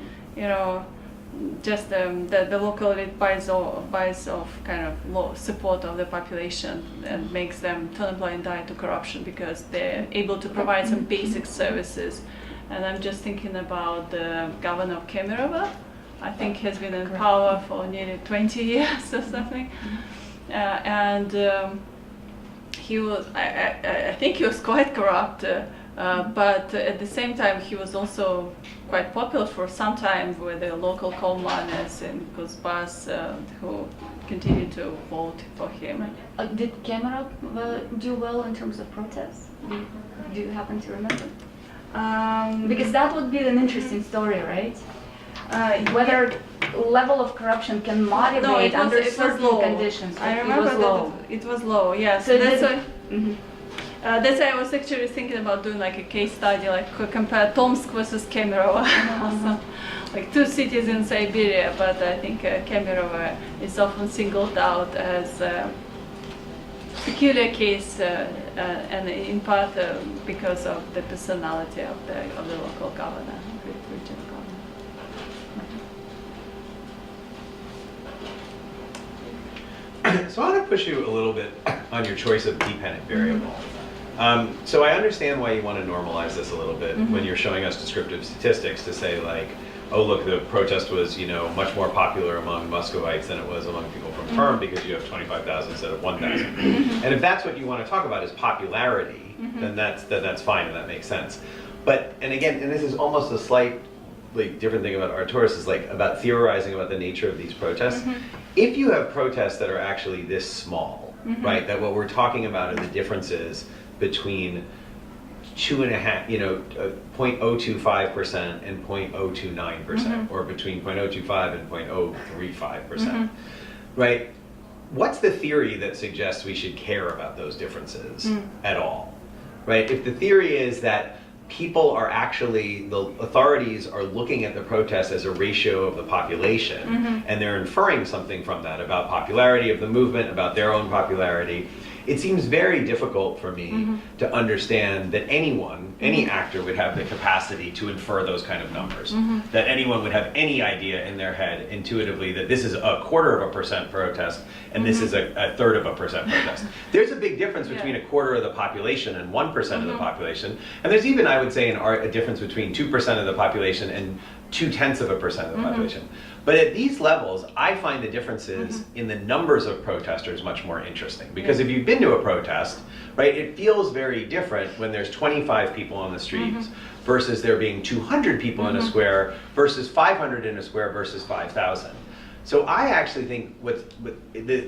local elite buys off kind of low support of the population and makes them turn a blind eye to corruption because they're able to provide some basic services. And I'm just thinking about the governor of Kemerovo. I think has been in power for nearly 20 years or something, and he was. I think he was quite corrupt, but at the same time he was also quite popular for some time with the local coal miners in Kuzbas who continued to vote for him. Did Kemerov do well in terms of protests? Do you happen to remember? Because that would be an interesting story, right? Whether level of corruption can motivate under certain conditions. I remember it was low. Yeah, so that's why. That's why I was actually thinking about doing like a case study, like compare Tomsk versus Kemerovo, like two cities in Siberia. But I think Kemerovo is often singled out as a peculiar case, and in part because of the personality of the local governor, regional governor. So I want to push you a little bit on your choice of dependent variable. So I understand why you want to normalize this a little bit when you're showing us descriptive statistics to say like, oh look, the protest was much more popular among Muscovites than it was among people from Perm because you have 25,000 instead of 1,000. And if that's what you want to talk about is popularity, then that's fine and that makes sense. But and this is almost a slightly different thing about Arturis is like about theorizing about the nature of these protests. If you have protests that are actually this small, right, that what we're talking about are the differences between 0.025% and 0.029%, or between 0.025 and 0.035%, right? What's the theory that suggests we should care about those differences at all, right? If the theory is that people are actually, the authorities are looking at the protests as a ratio of the population, and they're inferring something from that about popularity of the movement, about their own popularity, it seems very difficult for me to understand that anyone, any actor would have the capacity to infer those kind of numbers. That anyone would have any idea in their head intuitively that this is 0.25% protest and this is a 0.33% protest. There's a big difference between 1/4 of the population and 1% of the population. And there's even, I would say, a difference between 2% of the population and 0.2% of the population. But at these levels, I find the differences in the numbers of protesters much more interesting. Because if you've been to a protest, right, it feels very different when there's 25 people on the streets versus there being 200 people in a square versus 500 in a square versus 5,000. So I actually think what's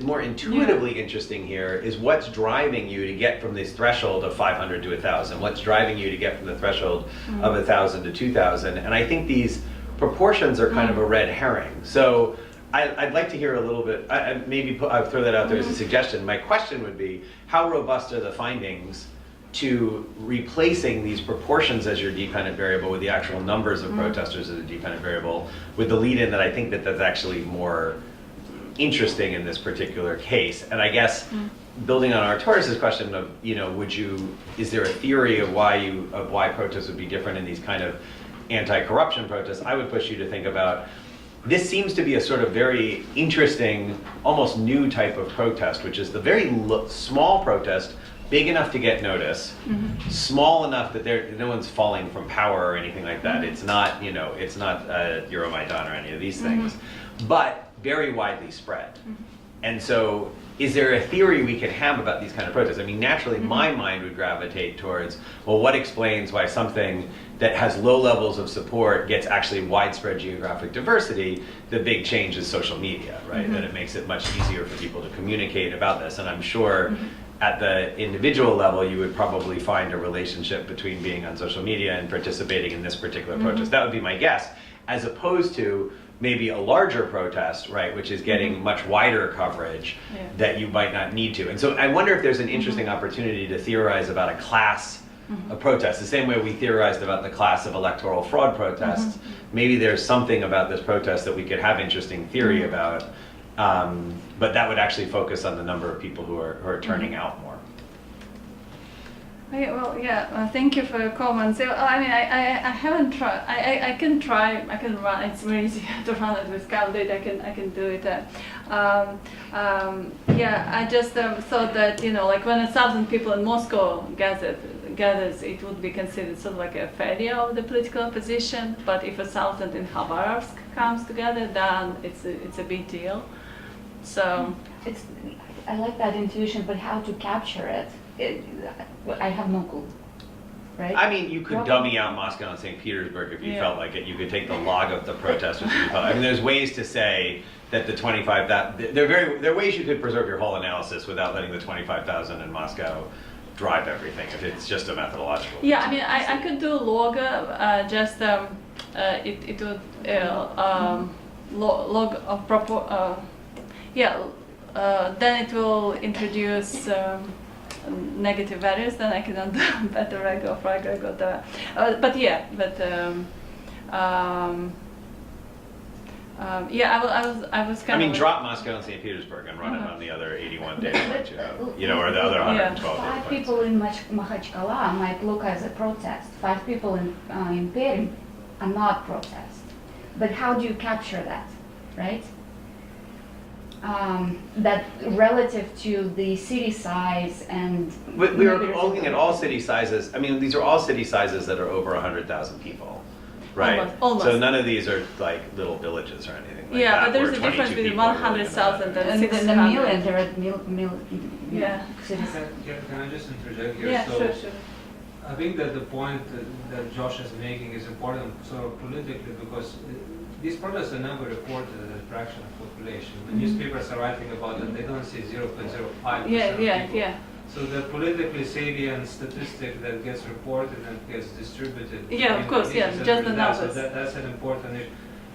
more intuitively interesting here is what's driving you to get from this threshold of 500 to 1,000. What's driving you to get from the threshold of 1,000 to 2,000. And I think these proportions are kind of a red herring. So I'd like to hear a little bit, I'll throw that out there as a suggestion. My question would be, how robust are the findings to replacing these proportions as your dependent variable with the actual numbers of protesters as a dependent variable, with the lead-in that I think that that's actually more interesting in this particular case. And I guess building on Arturas's question of, is there a theory of why protests would be different in these kind of anti-corruption protests? I would push you to think about, this seems to be a sort of very interesting, almost new type of protest, which is the very small protest, big enough to get notice, small enough that no one's falling from power or anything like that. It's not, it's not Euromaidan or any of these things, but very widely spread. And so, is there a theory we could have about these kind of protests? I mean, naturally, my mind would gravitate towards, well, what explains why something that has low levels of support gets actually widespread geographic diversity? The big change is social media, right? That it makes it much easier for people to communicate about this. And I'm sure at the individual level, you would probably find a relationship between being on social media and participating in this particular protest. That would be my guess, as opposed to maybe a larger protest, right, which is getting much wider coverage that you might not need to. And so I wonder if there's an interesting opportunity to theorize about a class of protests, the same way we theorized about the class of electoral fraud protests. Maybe there's something about this protest that we could have interesting theory about, but that would actually focus on the number of people who are turning out more. Thank you for your comments. I mean, I haven't tried. I can try. I can run. It's very easy to run it with Calculate. I can do it. I just thought that like when 1,000 people in Moscow gathers, it would be considered sort of like a failure of the political opposition. But if 1,000 in Khabarovsk comes together, then it's a big deal. So I like that intuition, but how to capture it? I have no clue, right? I mean, you could dummy out Moscow and St. Petersburg if you felt like it. You could take the log of the protesters. I mean, there's ways to say that the 25, there are ways you could preserve your whole analysis without letting the 25,000 in Moscow drive everything, if it's just a methodological. Yeah, I mean, I could do log, just it would log of then it will introduce negative values. Then I cannot do better reg of reg of the. I was kind of. I mean, drop Moscow and St. Petersburg and run it on the other 81 data points you have, or the other 112 data 5 points. people in Makhachkala might look as a protest. 5 people in Perm are not protest. But how do you capture that, right? That relative to the city size and... We are looking at all city sizes. I mean, these are all city sizes that are over 100,000 people, right? Almost. So none of these are like little villages or anything like that. Yeah, but there's where a difference 22 between people are really 100,000 and and the 600. million, there are cities. Can I just interject here? Yeah, So, sure. I think that the point that Josh is making is important sort of politically, because these protests are never reported as a fraction of population. When newspapers are writing about it, they don't see 0.05% of people. So the politically salient statistic that gets reported and gets distributed. Yeah, of course, yeah, just the numbers. So that's an important issue.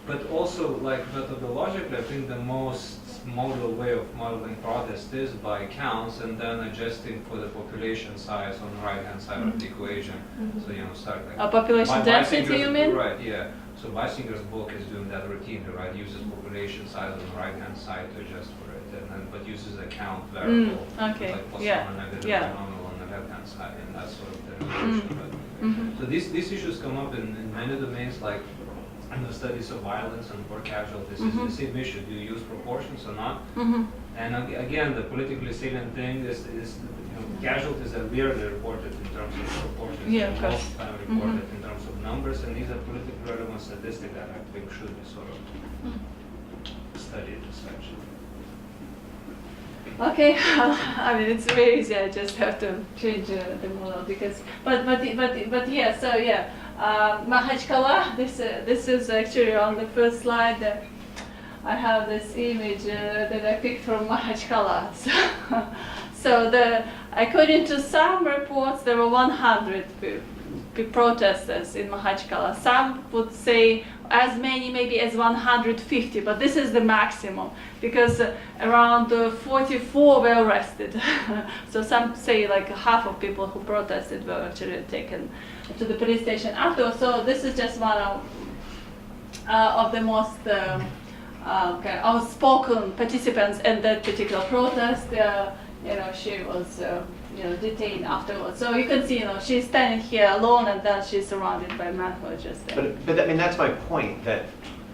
But also, like methodologically, I think the most model way of modeling protest is by counts and then adjusting for the population size on the right-hand side of the equation. So start like Population density, you mean? Right, yeah. So Beisinger's book is doing that routinely, right? Uses population size on the right-hand side to adjust for it, and then but uses a count variable, okay. like plus Yeah. one negative Yeah. binomial on the left-hand side, and that's sort of the resolution. So these issues come up in many domains, like in the studies of violence and war casualties. It's the same issue. Do you use proportions or not? And again, the politically salient thing is casualties are rarely reported in terms of proportions. Yeah, of course. Most time reported in terms of numbers, and these are politically relevant statistics that I think should be sort of studied essentially. Okay, I mean it's very easy. I just have to change the model because, but yeah. So yeah, Makhachkala. This is actually on the first slide. I have this image that I picked from Makhachkala. So according to some reports, there were 100 protesters in Makhachkala. Some would say as many maybe as 150, but this is the maximum because around 44 were arrested. So some say like half of people who protested were actually taken to the police station afterwards. So this is just one of the most kind of outspoken participants in that particular protest. She was detained afterwards. So you can see, she's standing here alone, and then she's surrounded by men who are just there. But I mean, that's my point, that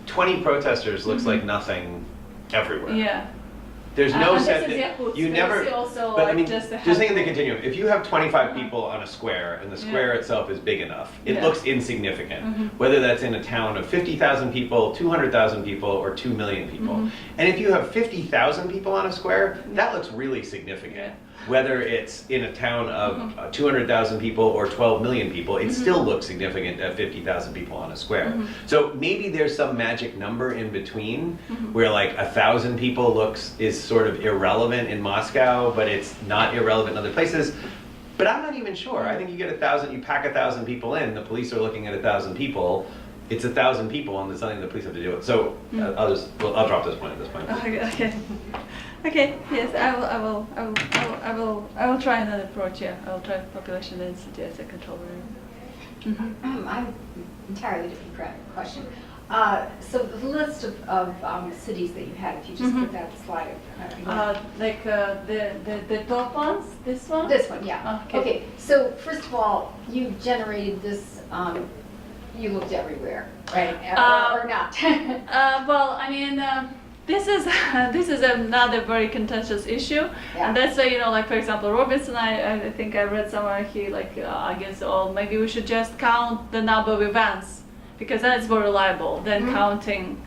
20 protesters looks like nothing everywhere. Yeah. There's no and sense this is that Yakutsk. you never. This is also But I like mean, just just think of the continuum. If you have 25 people on a square and the square itself is big enough, it looks insignificant. Whether that's in a town of 50,000 people, 200,000 people, or 2 million people. And if you have 50,000 people on a square, that looks really significant. Whether it's in a town of 200,000 people or 12 million people, it still looks significant to have 50,000 people on a square. So maybe there's some magic number in between where like 1,000 people is sort of irrelevant in Moscow, but it's not irrelevant in other places. But I'm not even sure. I think you get 1,000, you pack 1,000 people in, the police are looking at 1,000 people. It's 1,000 people, and there's nothing the police have to do with. So I'll drop this point at this point. Okay. Okay. Yes, I will try another approach. Yeah, I will try population density as a control variable. I have an entirely different question. So the list of cities that you had, if you just put that slide. Like the top ones. This one. This one, yeah. Okay. So first of all, you generated this. You looked everywhere, right? Or not? Well, I mean. This is another very contentious issue, and that's why like for example Robinson, I think I read somewhere I guess maybe we should just count the number of events because that's more reliable than counting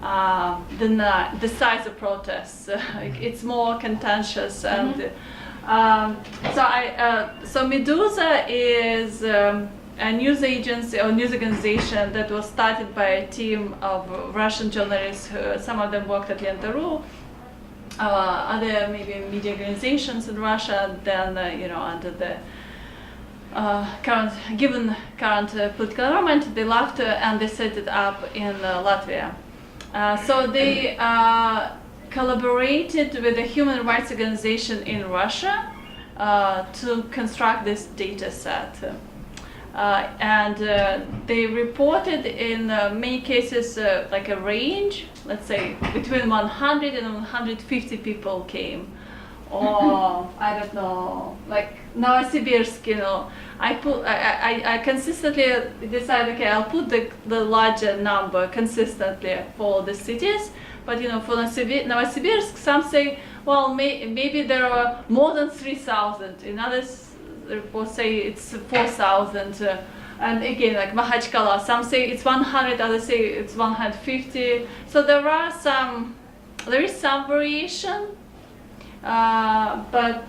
the size of protests. It's more contentious, and so Medusa is a news agency or news organization that was started by a team of Russian journalists. Some of them worked at Lenta.ru, other maybe media organizations in Russia. Then under the given current political environment, they left and they set it up in Latvia. So they collaborated with a human rights organization in Russia to construct this data set. And they reported in many cases like a range, let's say between 100 and 150 people came, or I don't know, like Novosibirsk. I consistently decide, okay, I'll put the larger number consistently for the cities, but for Novosibirsk, some say, well, maybe there are more than 3,000. In others, reports say it's 4,000, and again, like Makhachkala, some say it's 100, others say it's 150. So there is some variation, but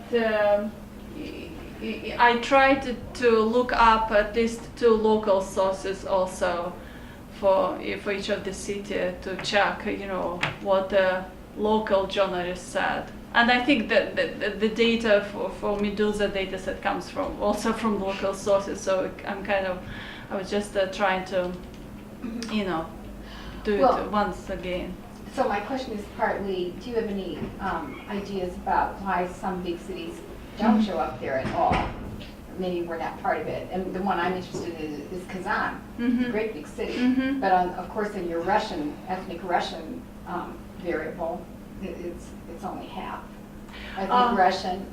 I tried to look up at least 2 local sources also for each of the city to check, what local journalists said. And I think that the data for Medusa data set comes also from local sources. So I was just trying to, do it once again. So my question is partly, do you have any ideas about why some big cities don't show up there at all? Maybe we're not part of it. And the one I'm interested in is Kazan, a great big city. But of course, in your ethnic Russian variable, it's only half. Ethnic Russian.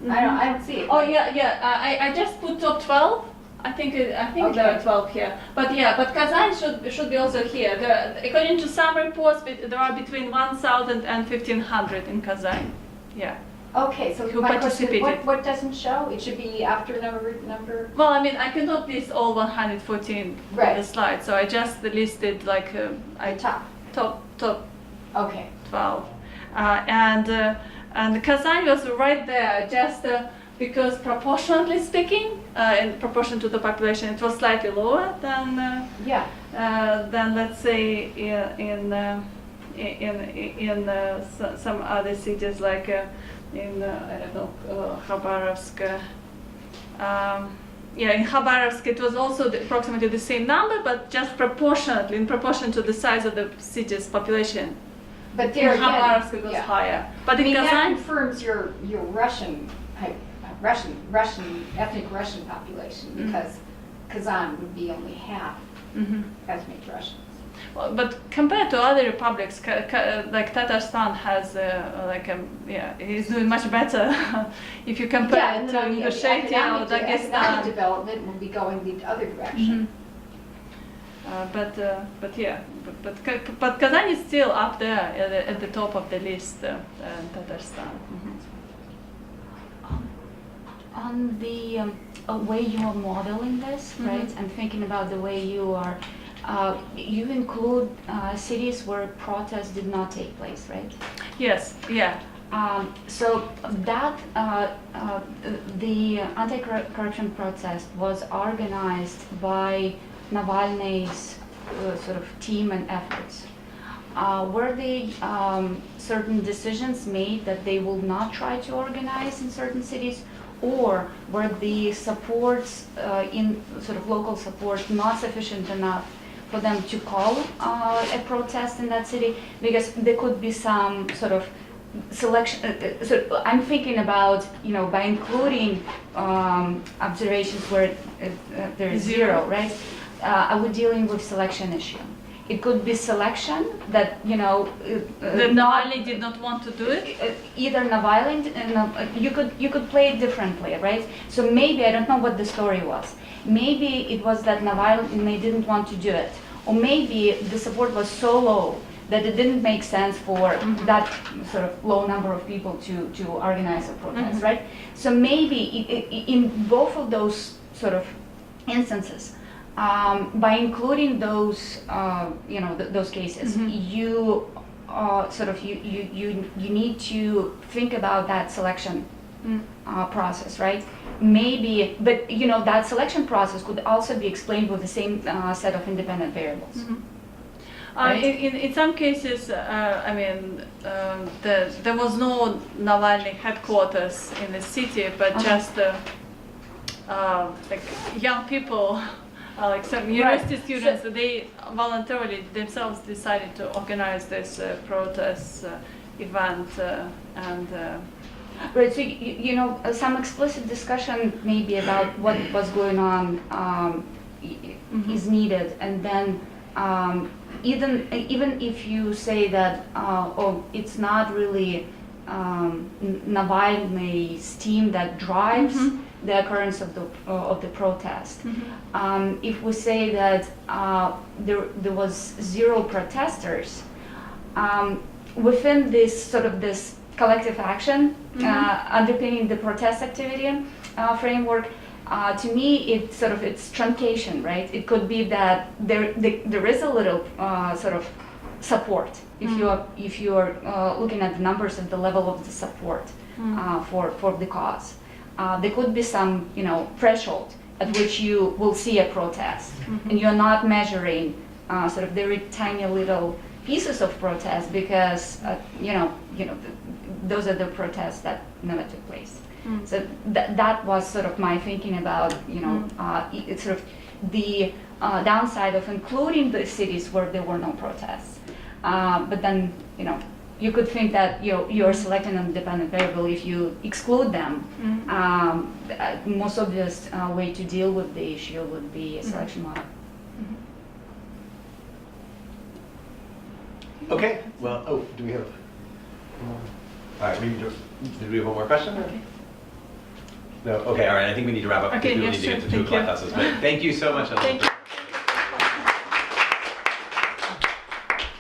I don't see it. Oh yeah. I just put top 12. I think Okay. there are 12 here. But Kazan should be also here. According to some reports, there are between 1,000 and 1,500 in Kazan. Yeah. Okay, so Who my question, participated. what doesn't show? It should be after number. Well, I mean, I cannot list all 114 on the Right. slide, so I just listed like top Okay. 12, and Kazan was right there, just because proportionally speaking, in proportion to the population, it was slightly lower than Yeah. let's say in some other cities like in I don't know Khabarovsk. In Khabarovsk it was also approximately the same number, but just proportionately, in proportion to the size of the city's population. But there In again, Khabarovsk it was yeah. higher. But I in mean, that Kazan, confirms your ethnic Russian population, because Kazan would be only half ethnic Russians. well, but compared to other republics, like Tatarstan has is doing much better. If you compare Yeah, it and to then Ingushetia or economic Dagestan. development will be going the other direction. But Kazan is still up there at the top of the list, Tatarstan. On the way you are modeling this, right, and thinking about the way you are, you include cities where protests did not take place, right? Yes, yeah. So that the anti-corruption protest was organized by Navalny's sort of team and efforts. Were there certain decisions made that they will not try to organize in certain cities, or were the supports in sort of local support not sufficient enough for them to call a protest in that city? Because there could be some sort of selection. So I'm thinking about, by including observations where there is zero, right? I was dealing with selection issue. It could be selection that, That Navalny did not want to do it? Either Navalny, you could play it differently, right? So maybe, I don't know what the story was. Maybe it was that Navalny didn't want to do it. Or maybe the support was so low that it didn't make sense for that sort of low number of people to organize a protest, right? So maybe in both of those sort of instances, by including those, those cases, you you need to think about that selection process, right? Maybe, but that selection process could also be explained with the same set of independent variables. Right? In some cases, there was no Navalny headquarters in the city, but just like young people. Like some university students, they voluntarily themselves decided to organize this protest event, Right, so some explicit discussion maybe about what was going on is needed, and then even if you say that it's not really Navalny's team that drives the occurrence of the protest. If we say that there was zero protesters within this collective action underpinning the protest activity framework, to me it's truncation, right? It could be that there is a little support if you are looking at the numbers at the level of the support for the cause. There could be some, threshold at which you will see a protest, and you're not measuring very tiny little pieces of protest because those are the protests that never took place. So that was sort of my thinking about it's sort of the downside of including the cities where there were no protests. But then you could think that you're selecting an independent variable if you exclude them. The most obvious way to deal with the issue would be a selection model. Okay, well, do we have? All right, did we have one more question? No, okay, all right, I think we need to wrap up because Okay, we yeah, need to get sure, to 2 o'clock thank you. classes. But thank you so much. Thank you.